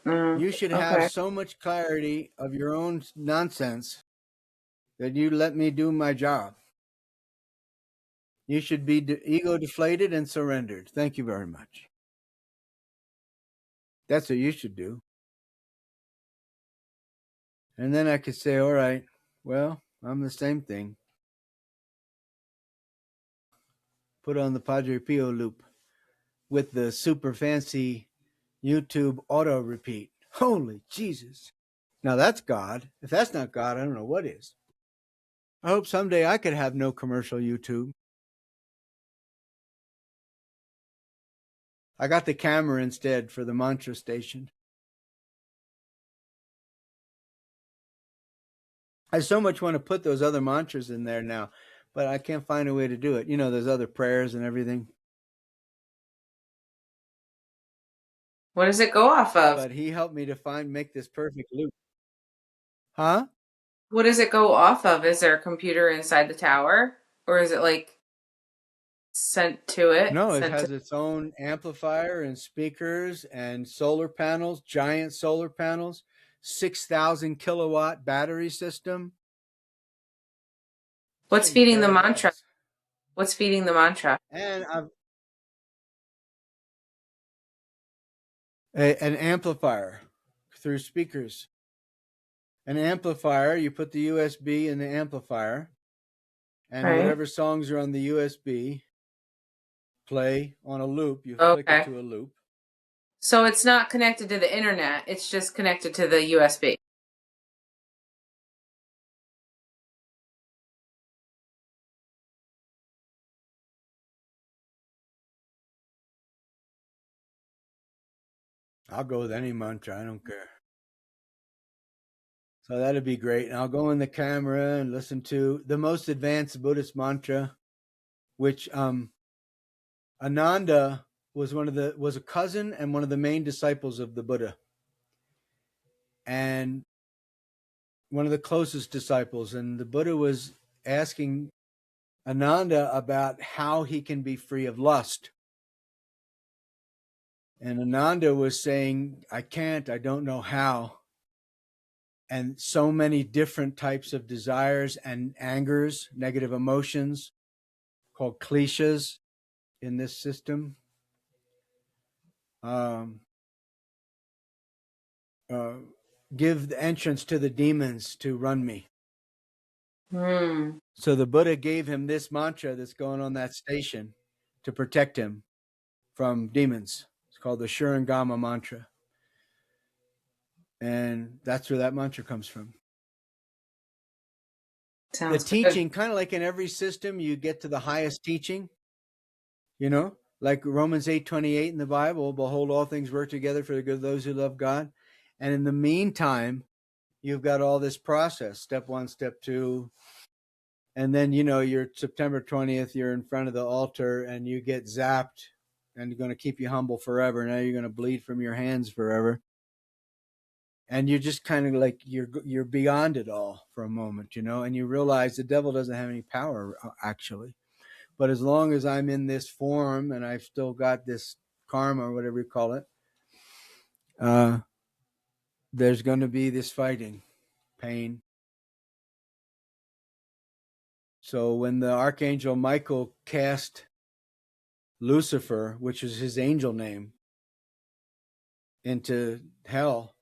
[SPEAKER 1] You should have
[SPEAKER 2] Okay.
[SPEAKER 1] so much clarity of your own nonsense that you let me do my job. You should be ego deflated and surrendered. Thank you very much. That's what you should do. And then I could say, all right, well, I'm the same thing. Put on the Padre Pio loop with the super fancy YouTube auto repeat. Holy Jesus. Now that's God. If that's not God, I don't know what is. I hope someday I could have no commercial YouTube. I got the camera instead for the mantra station. I so much want to put those other mantras in there now, but I can't find a way to do it. You know, those other prayers and everything.
[SPEAKER 2] What does it go off of?
[SPEAKER 1] But he helped me to make this perfect loop. Huh?
[SPEAKER 2] What does it go off of? Is there a computer inside the tower? Or is it like sent to it?
[SPEAKER 1] No, it
[SPEAKER 2] Sent to
[SPEAKER 1] has its own amplifier and speakers and solar panels, giant solar panels, 6,000 kilowatt battery system. This
[SPEAKER 2] what's
[SPEAKER 1] thing's
[SPEAKER 2] feeding the mantra?
[SPEAKER 1] badass.
[SPEAKER 2] What's feeding the mantra?
[SPEAKER 1] And an amplifier through speakers. An amplifier, you put the USB in the amplifier, and
[SPEAKER 2] Right.
[SPEAKER 1] whatever songs are on the USB play on a loop. You flick it
[SPEAKER 2] Okay.
[SPEAKER 1] to a loop.
[SPEAKER 2] So it's not connected to the internet. It's just connected to the USB.
[SPEAKER 1] I'll go with any mantra. I don't care. So that'd be great. And I'll go in the camera and listen to the most advanced Buddhist mantra, which Ananda was a cousin and one of the main disciples of the Buddha, and one of the closest disciples. And the Buddha was asking Ananda about how he can be free of lust. And Ananda was saying, I can't, I don't know how. And so many different types of desires and angers, negative emotions called kleshas in this system. Um, uh, Give the entrance to the demons to run me.
[SPEAKER 2] Hmm.
[SPEAKER 1] So the Buddha gave him this mantra that's going on that station to protect him from demons. It's called the Shurangama mantra. And that's where that mantra comes from. The
[SPEAKER 2] Sounds good.
[SPEAKER 1] teaching, kind of like in every system, you get to the highest teaching, like Romans 8:28 in the Bible, behold, all things work together for the good of those who love God. And in the meantime, you've got all this process, step one, step two. And then, you're September 20th, you're in front of the altar and you get zapped and you're going to keep you humble forever. Now you're going to bleed from your hands forever. And you're just kind of like, you're beyond it all for a moment, and you realize the devil doesn't have any power actually. But as long as I'm in this form and I've still got this karma or whatever you call it, uh, there's going to be this fighting, pain. So when the Archangel Michael cast Lucifer, which is his angel name, into hell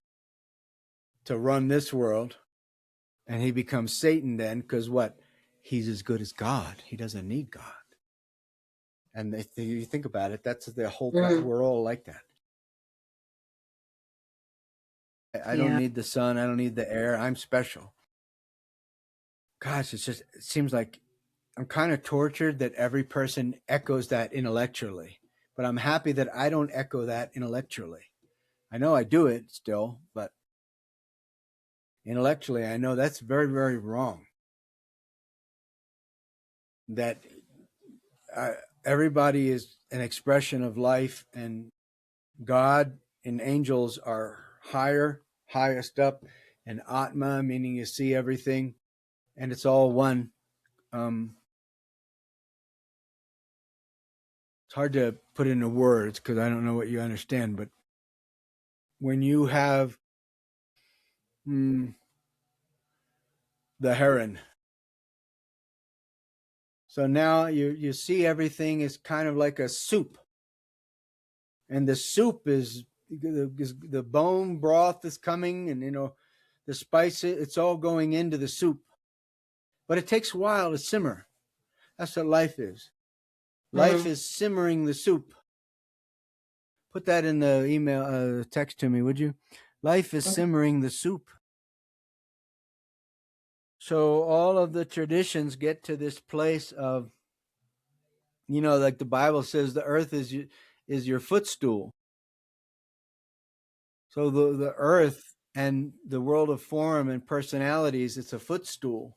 [SPEAKER 1] to run this world, and he becomes Satan then, because what? He's as good as God. He doesn't need God. And if you think about it, that's the whole,
[SPEAKER 2] Mm.
[SPEAKER 1] we're all like that. I don't
[SPEAKER 2] Yeah.
[SPEAKER 1] need the sun. I don't need the air. I'm special. Gosh, it seems like I'm kind of tortured that every person echoes that intellectually, but I'm happy that I don't echo that intellectually. I know I do it still, but intellectually, I know that's very, very wrong. That uh, everybody is an expression of life, and God and angels are highest up, and Atma, meaning you see everything, and it's all one. Um, it's hard to put into words because I don't know what you understand, but when you have mm, the heron, so now you see everything is kind of like a soup, and the soup is the bone broth is coming, and the spice, it's all going into the soup, but it takes a while to simmer. That's what life is. Life
[SPEAKER 2] Mm.
[SPEAKER 1] is simmering the soup. Put that in the email text to me, would you? Life is
[SPEAKER 2] Okay.
[SPEAKER 1] simmering the soup. So all of the traditions get to this place of, like the Bible says, the earth is your footstool. So the earth and the world of form and personalities, it's a footstool.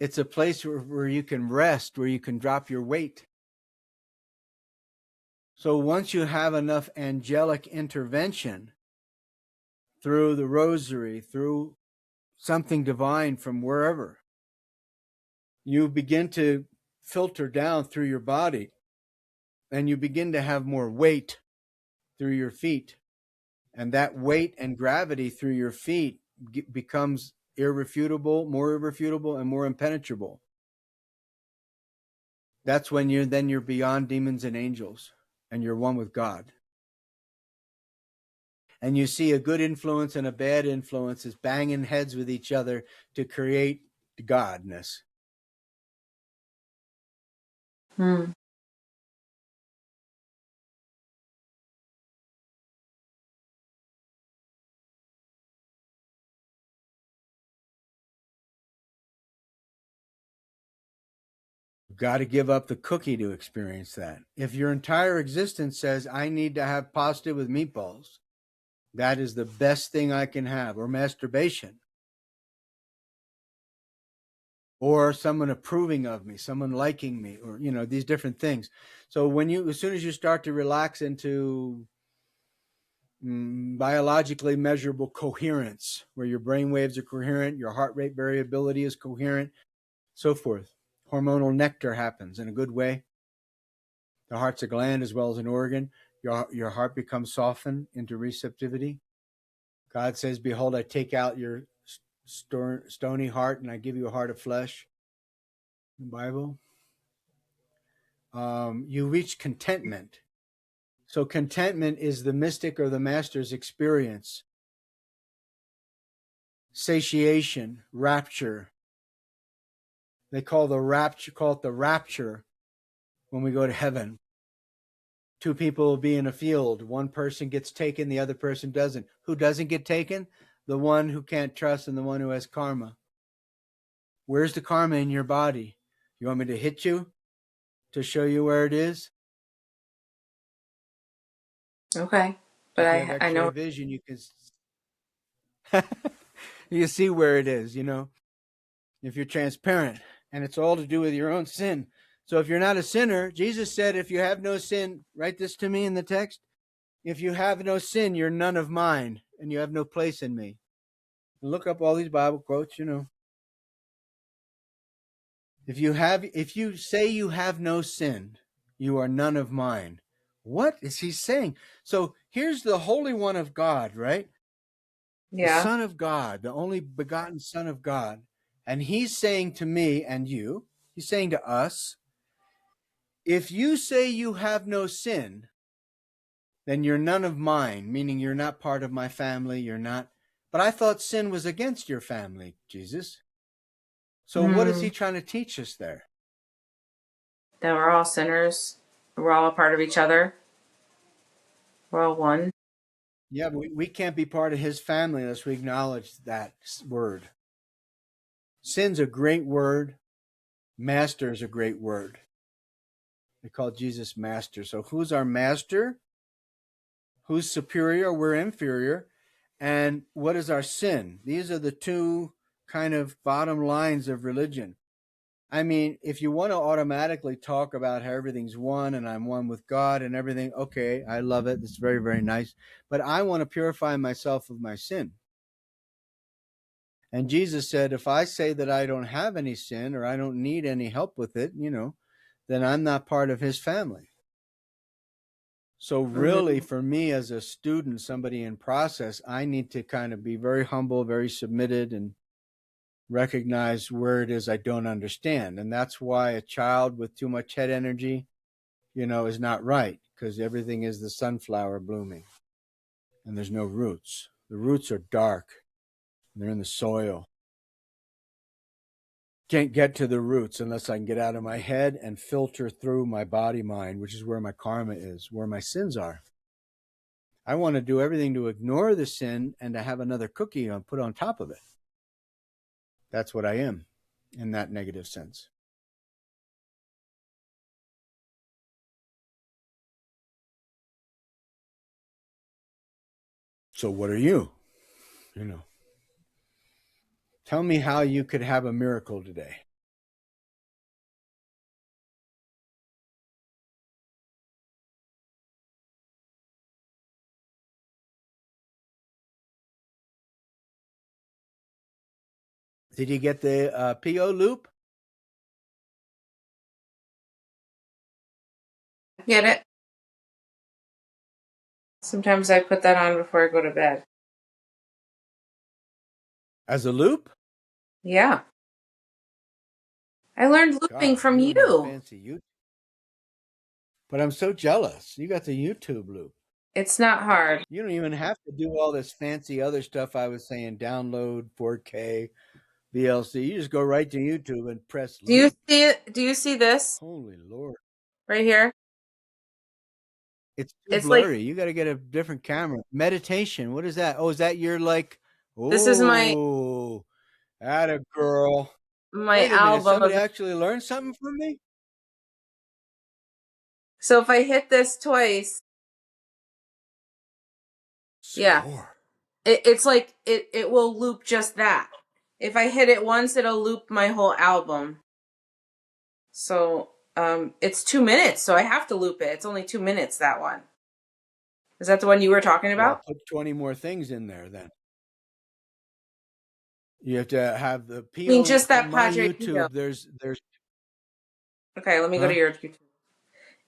[SPEAKER 1] It's a place where you can rest, where you can drop your weight. So once you have enough angelic intervention through the rosary, through something divine from wherever, you begin to filter down through your body, and you begin to have more weight through your feet. And that weight and gravity through your feet becomes more irrefutable, and more impenetrable. That's when you're beyond demons and angels, and you're one with God. And you see a good influence and a bad influence is banging heads with each other to create godness.
[SPEAKER 2] Mm.
[SPEAKER 1] You've got to give up the cookie to experience that. If your entire existence says, I need to have pasta with meatballs, that is the best thing I can have, or masturbation, or someone approving of me, someone liking me, or these different things. So as soon as you start to relax into biologically measurable coherence, where your brain waves are coherent, your heart rate variability is coherent, so forth, hormonal nectar happens in a good way. The heart's a gland as well as an organ. Your heart becomes softened into receptivity. God says, behold, I take out your stony heart and I give you a heart of flesh. The Bible. You reach contentment. So contentment is the mystic or the master's experience. Satiation, rapture. They call it the rapture when we go to heaven. Two people will be in a field. One person gets taken, the other person doesn't. Who doesn't get taken? The one who can't trust and the one who has karma. Where's the karma in your body? You want me to hit you to show you where it is?
[SPEAKER 2] Okay. But
[SPEAKER 1] If you have
[SPEAKER 2] I
[SPEAKER 1] X-ray
[SPEAKER 2] know.
[SPEAKER 1] vision, you can you see where it is, if you're transparent, and it's all to do with your own sin. So if you're not a sinner, Jesus said, if you have no sin, write this to me in the text. If you have no sin, you're none of mine, and you have no place in me. Look up all these Bible quotes. If you say you have no sin, you are none of mine. What is he saying? So here's the Holy One of God, right? The
[SPEAKER 2] Yeah.
[SPEAKER 1] Son of God, the only begotten Son of God. And he's saying to me and you, he's saying to us, if you say you have no sin, then you're none of mine, meaning you're not part of my family. You're not. But I thought sin was against your family, Jesus. So what is he
[SPEAKER 2] Mm.
[SPEAKER 1] trying to teach us there?
[SPEAKER 2] That we're all sinners. We're all a part of each other. We're all one.
[SPEAKER 1] Yeah, but we can't be part of his family unless we acknowledge that word. Sin's a great word. Master is a great word. They call Jesus master. So who's our master? who's superior, we're inferior, and what is our sin? These are the two kind of bottom lines of religion. I mean, if you want to automatically talk about how everything's one and I'm one with God and everything, okay, I love it. It's very, very nice. But I want to purify myself of my sin. And Jesus said, if I say that I don't have any sin or I don't need any help with it, then I'm not part of his family. So really,
[SPEAKER 2] Mhm.
[SPEAKER 1] for me as a student, somebody in process, I need to kind of be very humble, very submitted, and recognize where it is I don't understand. And that's why a child with too much head energy, is not right, because everything is the sunflower blooming and there's no roots. The roots are dark. They're in the soil. Can't get to the roots unless I can get out of my head and filter through my body mind, which is where my karma is, where my sins are. I want to do everything to ignore the sin and to have another cookie put on top of it. That's what I am in that negative sense. So what are you? You know, tell me how you could have a miracle today. Did you get the PO loop?
[SPEAKER 2] Get it? Sometimes I put that on before I go to bed.
[SPEAKER 1] As a loop?
[SPEAKER 2] Yeah. I learned looping
[SPEAKER 1] God,
[SPEAKER 2] from
[SPEAKER 1] you don't have
[SPEAKER 2] you.
[SPEAKER 1] fancy YouTube. But I'm so jealous. You got the YouTube loop.
[SPEAKER 2] It's not hard.
[SPEAKER 1] You don't even have to do all this fancy other stuff I was saying, download 4K, VLC. You just go right to YouTube and press
[SPEAKER 2] Do you
[SPEAKER 1] loop.
[SPEAKER 2] see it? Do you see this
[SPEAKER 1] Holy Lord.
[SPEAKER 2] right here?
[SPEAKER 1] It's too
[SPEAKER 2] It's like
[SPEAKER 1] blurry. You got to get a different camera. Meditation. What is that? Oh, is that your like,
[SPEAKER 2] this is
[SPEAKER 1] oh, atta girl.
[SPEAKER 2] my
[SPEAKER 1] Wait a minute.
[SPEAKER 2] album
[SPEAKER 1] Somebody
[SPEAKER 2] of.
[SPEAKER 1] actually learned something from me?
[SPEAKER 2] So if I hit this twice, yeah,
[SPEAKER 1] Score.
[SPEAKER 2] it's like it will loop just that. If I hit it once, it'll loop my whole album. So it's 2 minutes, so I have to loop it. It's only 2 minutes, that one. Is that the one you were talking
[SPEAKER 1] Well,
[SPEAKER 2] about?
[SPEAKER 1] put 20 more things in there then. You have to have the
[SPEAKER 2] I mean,
[SPEAKER 1] PO
[SPEAKER 2] just
[SPEAKER 1] from
[SPEAKER 2] that
[SPEAKER 1] my
[SPEAKER 2] Padre Pio.
[SPEAKER 1] YouTube. There's
[SPEAKER 2] Okay, let me go to
[SPEAKER 1] huh?
[SPEAKER 2] your YouTube.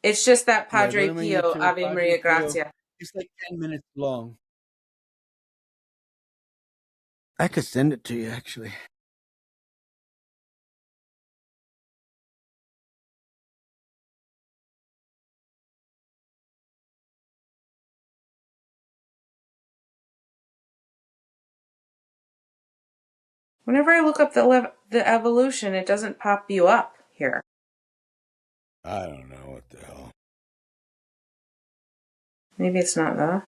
[SPEAKER 2] It's just that
[SPEAKER 1] Yeah, go
[SPEAKER 2] Padre
[SPEAKER 1] to my
[SPEAKER 2] Pio,
[SPEAKER 1] YouTube,
[SPEAKER 2] Ave
[SPEAKER 1] Padre
[SPEAKER 2] Maria
[SPEAKER 1] Pio.
[SPEAKER 2] Grazia.
[SPEAKER 1] It's like 10 minutes long. I could send it to you actually.
[SPEAKER 2] Whenever I look up the evolution, it doesn't pop you up here.
[SPEAKER 1] I don't know what the hell.
[SPEAKER 2] Maybe it's not the.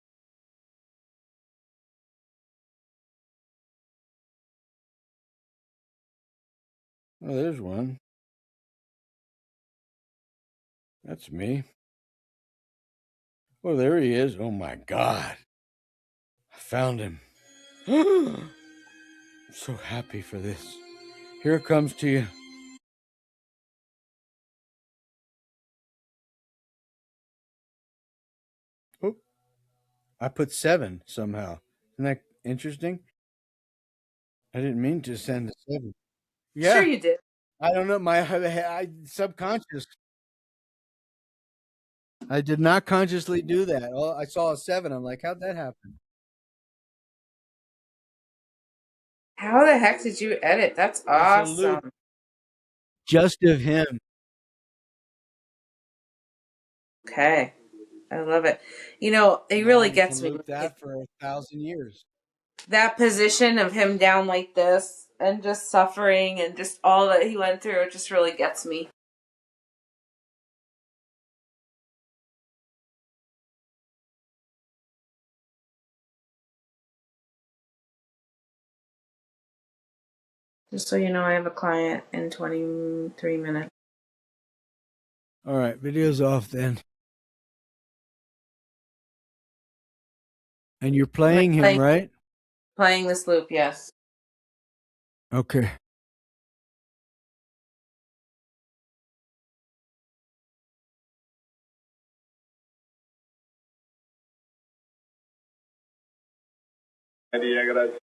[SPEAKER 1] Oh, there's one. That's me. Oh, there he is. Oh my God. I found him. I'm so happy for this. Here it comes to you. Oh, I put 7 somehow. Isn't that interesting? I didn't mean to send a 7.
[SPEAKER 2] Sure,
[SPEAKER 1] Yeah,
[SPEAKER 2] you did.
[SPEAKER 1] I don't know. I subconscious. I did not consciously do that. Oh, I saw a 7. I'm like, how'd that happen?
[SPEAKER 2] How the heck did you edit? That's
[SPEAKER 1] It's a loop
[SPEAKER 2] awesome.
[SPEAKER 1] just of him.
[SPEAKER 2] Okay, I love it. It
[SPEAKER 1] Now
[SPEAKER 2] really
[SPEAKER 1] you can
[SPEAKER 2] gets me.
[SPEAKER 1] loop that for 1,000 years.
[SPEAKER 2] That position of him down like this and just suffering and just all that he went through, it just really gets me. Just so you know, I have a client in 23 minutes.
[SPEAKER 1] All right, video's off then. And you're
[SPEAKER 2] I'm
[SPEAKER 1] playing him,
[SPEAKER 2] playing
[SPEAKER 1] right?
[SPEAKER 2] playing this loop, yes.
[SPEAKER 1] Okay.
[SPEAKER 3] Maria, grazie.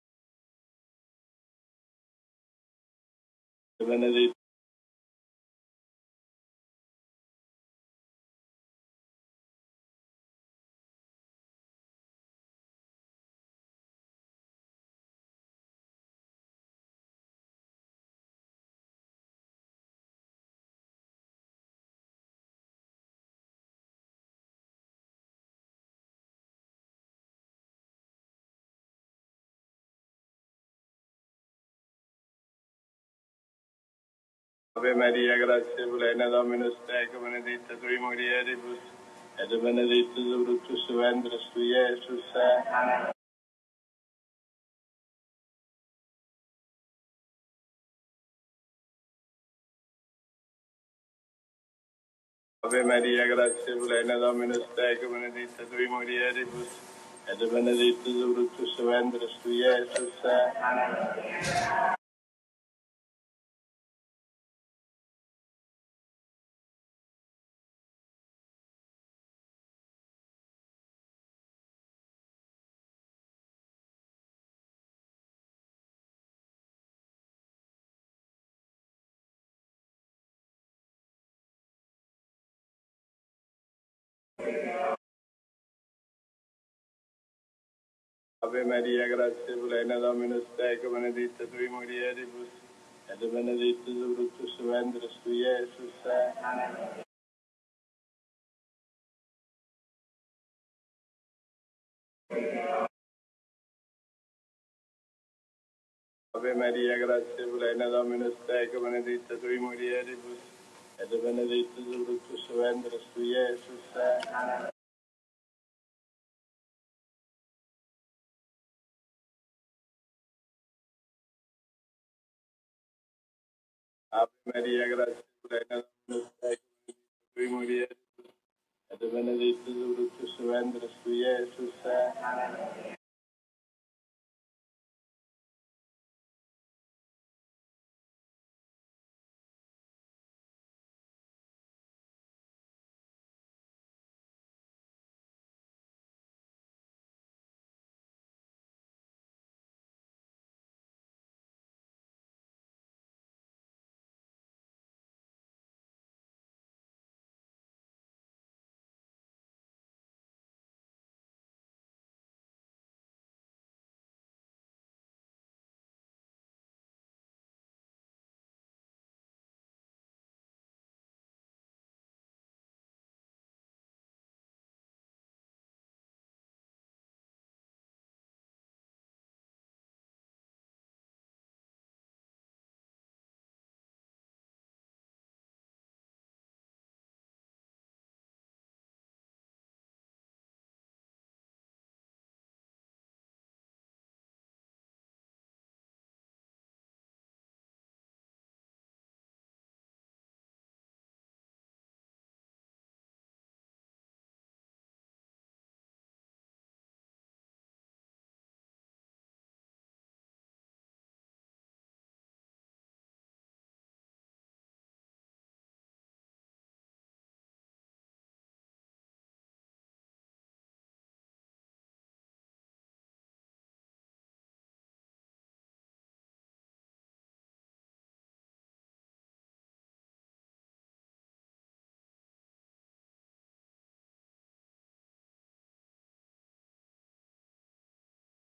[SPEAKER 3] Benedetto. Ave Maria, grazie plena, Dominus tecum, benedicta tui mulieribus, et benedictus fructus ventris tui, Iesus. Ave Maria, grazie plena, Dominus tecum, benedicta tui mulieribus, et benedictus fructus ventris tui, Iesus. Ave Maria, grazie plena, Dominus tecum, benedicta tui mulieribus, et benedictus fructus ventris tui, Iesus. Ave Maria, grazie plena, Dominus tecum, benedicta tui mulieribus, et benedictus fructus ventris tui, Iesus. Ave Maria, grazie plena, Dominus tecum, benedicta tui mulieribus, et benedictus fructus ventris tui, Iesus.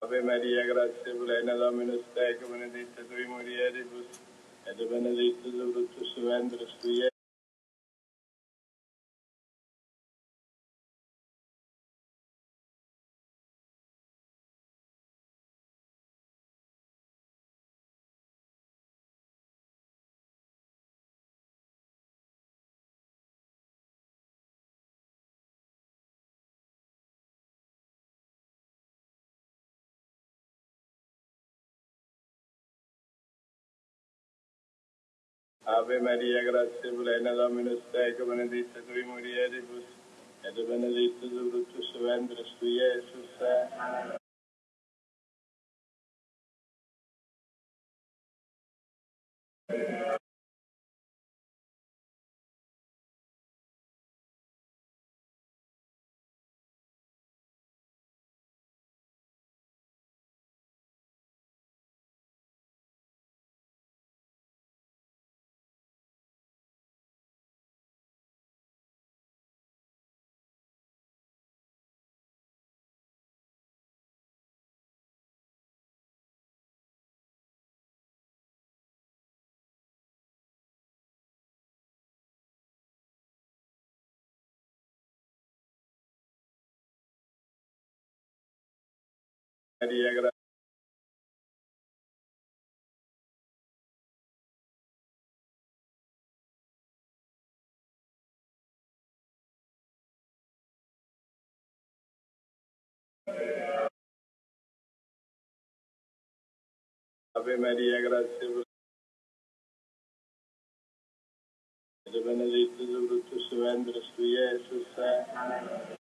[SPEAKER 3] Ave Maria, grazie plena, Dominus tecum, benedicta tui mulieribus, et benedictus fructus ventris tui, Iesus. Ave Maria, grazie plena, Dominus tecum, benedicta tui mulieribus, ed è benedetto il frutto del suo ventre, su Jesus. Maria, grazie. Ave Maria, grazie. Ed è benedetto il frutto del suo ventre, su Jesus.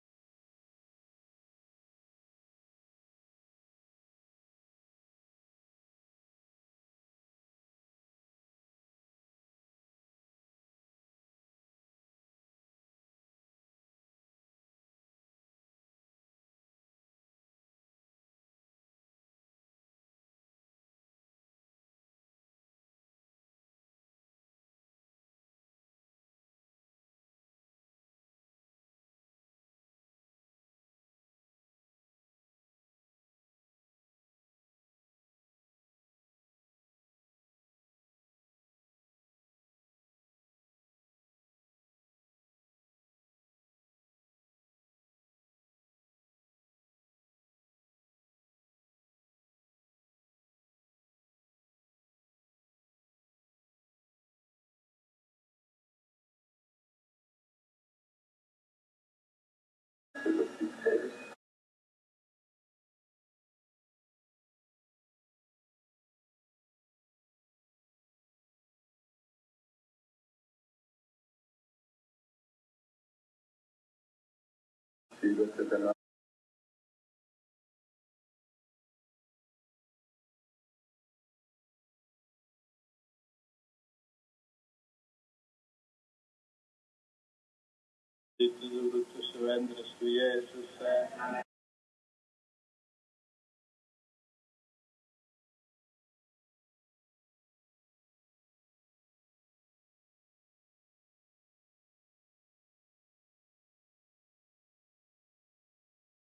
[SPEAKER 3] Benedetto il frutto del suo ventre, su Jesus.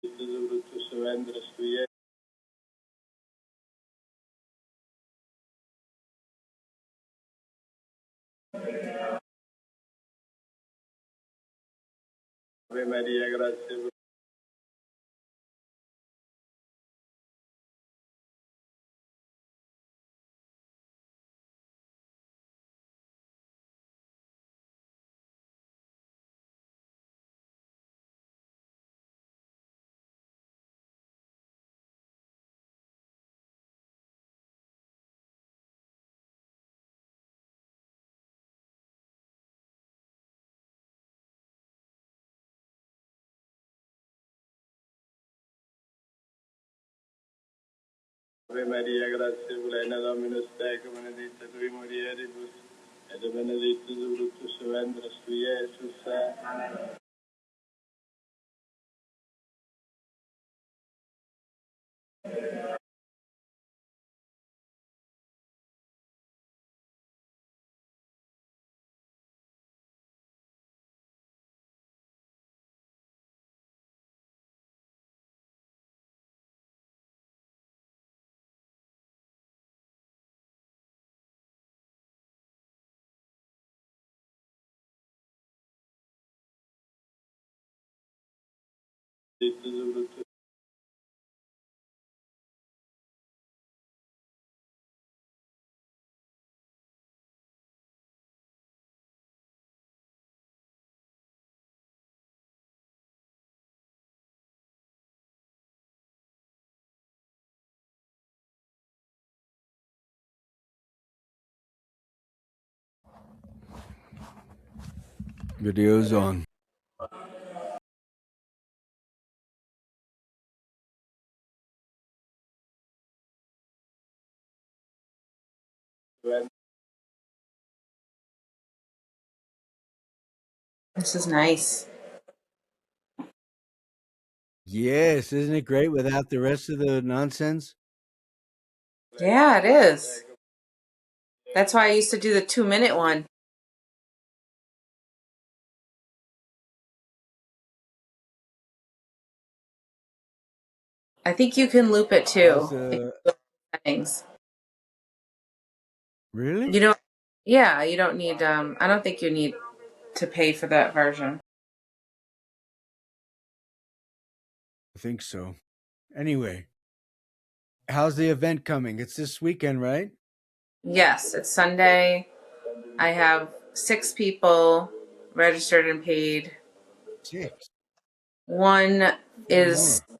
[SPEAKER 3] Benedetto il frutto del suo ventre, su Jesus. Ave Maria, grazie. Ave Maria, grazie plena, Dominus tecum, benedicta tui mulieribus, ed benedictus fructus ventris tui, Iesus. Benedictus fructus.
[SPEAKER 1] Video's on.
[SPEAKER 2] This is nice.
[SPEAKER 1] Yes, isn't it great without the rest of the nonsense?
[SPEAKER 2] Yeah, it is. That's why I used to do the 2 minute one. I think you can loop it
[SPEAKER 1] How's
[SPEAKER 2] too. If
[SPEAKER 1] the
[SPEAKER 2] you go to settings.
[SPEAKER 1] really?
[SPEAKER 2] You don't. Yeah, you don't need. I don't think you need to pay for that version.
[SPEAKER 1] I think so. Anyway, how's the event coming? It's this weekend, right?
[SPEAKER 2] Yes, it's Sunday. I have 6 people registered and paid.
[SPEAKER 1] 6.
[SPEAKER 2] One
[SPEAKER 1] Four
[SPEAKER 2] is
[SPEAKER 1] more.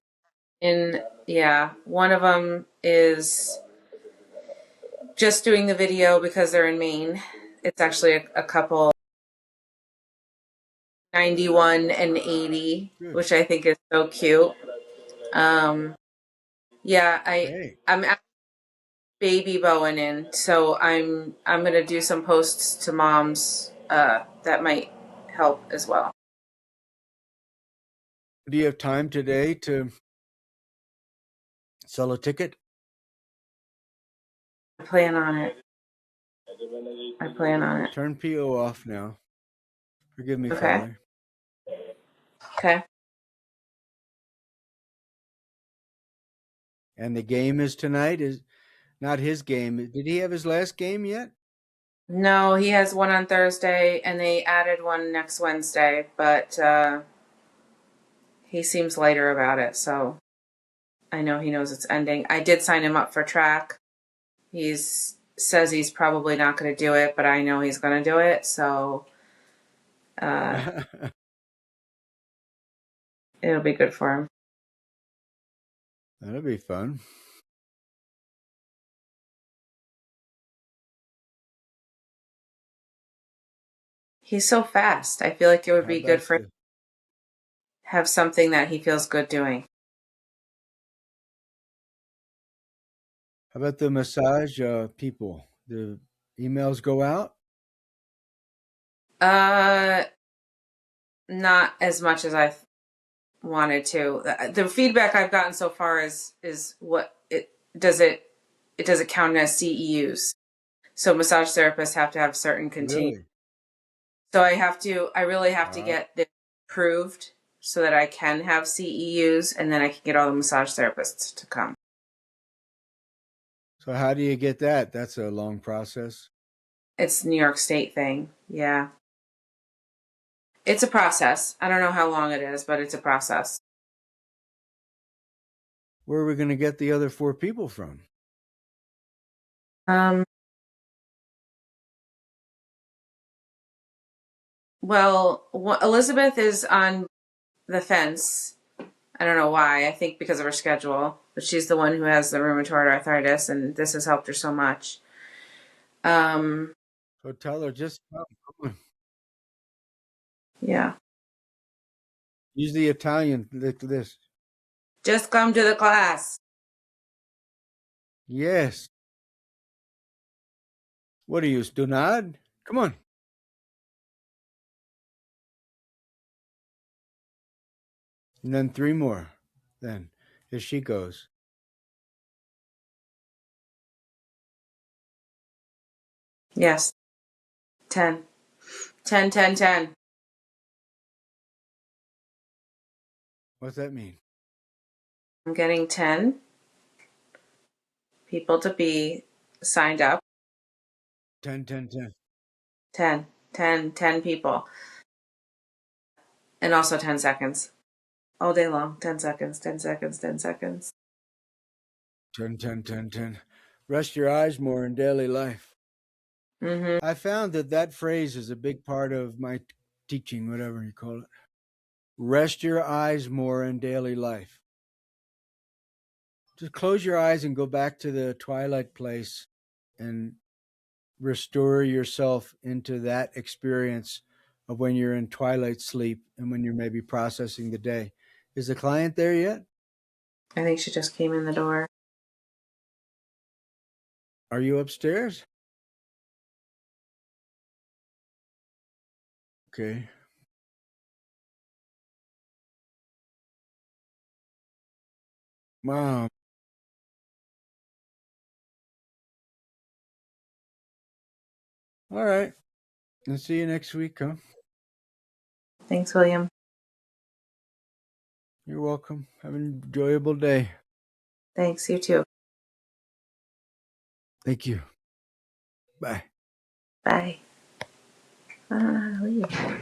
[SPEAKER 2] in. Yeah, one of them is just doing the video because they're in Maine. It's actually a couple, 91 and 80,
[SPEAKER 1] Good.
[SPEAKER 2] which I think is so cute. Um, yeah,
[SPEAKER 1] Hey,
[SPEAKER 2] I'm baby Bowen in, so I'm gonna do some posts to moms that might help as well.
[SPEAKER 1] do you have time today to sell a ticket?
[SPEAKER 2] I plan on it. I plan on it.
[SPEAKER 1] Turn PO off now. Forgive me,
[SPEAKER 2] Okay.
[SPEAKER 1] Fowler.
[SPEAKER 2] Okay.
[SPEAKER 1] And the game is tonight. Is not his game. Did he have his last game yet?
[SPEAKER 2] No, he has one on Thursday, and they added one next Wednesday, but he seems lighter about it, so I know he knows it's ending. I did sign him up for track. He's says he's probably not going to do it, but I know he's going to do it, so uh, it'll be good for him.
[SPEAKER 1] That'll be fun.
[SPEAKER 2] He's so fast. I feel like it would
[SPEAKER 1] How
[SPEAKER 2] be good
[SPEAKER 1] about
[SPEAKER 2] for him
[SPEAKER 1] the
[SPEAKER 2] to have something that he feels good doing.
[SPEAKER 1] how about the massage people? The emails go out?
[SPEAKER 2] Uh, Not as much as I wanted to. The feedback I've gotten so far is what it doesn't count as CEUs. So massage therapists have to have certain continue.
[SPEAKER 1] Really?
[SPEAKER 2] So I really have to
[SPEAKER 1] Uh,
[SPEAKER 2] get this approved so that I can have CEUs, and then I can get all the massage therapists to come.
[SPEAKER 1] so how do you get that? That's a long process.
[SPEAKER 2] It's a New York State thing. Yeah. It's a process. I don't know how long it is, but it's a process.
[SPEAKER 1] Where are we going to get the other 4 people from?
[SPEAKER 2] Um, well, Elizabeth is on the fence. I don't know why. I think because of her schedule, but she's the one who has the rheumatoid arthritis, and this has helped her so much. Um,
[SPEAKER 1] So tell her just come. Come on.
[SPEAKER 2] yeah.
[SPEAKER 1] Use the Italian like this.
[SPEAKER 2] Just come to the class.
[SPEAKER 1] Yes. What are you, Stunad? Come on. And then 3 more. Then here she goes.
[SPEAKER 2] Yes. 10. 10, 10, 10.
[SPEAKER 1] What's that mean?
[SPEAKER 2] I'm getting 10 people to be signed up.
[SPEAKER 1] 10, 10, 10.
[SPEAKER 2] 10, 10, 10 people. And also 10 seconds. All day long. 10 seconds, 10 seconds, 10 seconds.
[SPEAKER 1] 10, 10, 10, 10. Rest your eyes more in daily life.
[SPEAKER 2] Mm-hmm.
[SPEAKER 1] I found that that phrase is a big part of my teaching, whatever you call it. Rest your eyes more in daily life. Just close your eyes and go back to the twilight place and restore yourself into that experience of when you're in twilight sleep and when you're maybe processing the day. Is the client there yet?
[SPEAKER 2] I think she just came in the door.
[SPEAKER 1] Are you upstairs? Okay. Wow. All right. I'll see you next week, huh?
[SPEAKER 2] Thanks, William.
[SPEAKER 1] You're welcome. Have an enjoyable day.
[SPEAKER 2] Thanks, you too.
[SPEAKER 1] Thank you. Bye.
[SPEAKER 2] Bye. I don't know how to leave.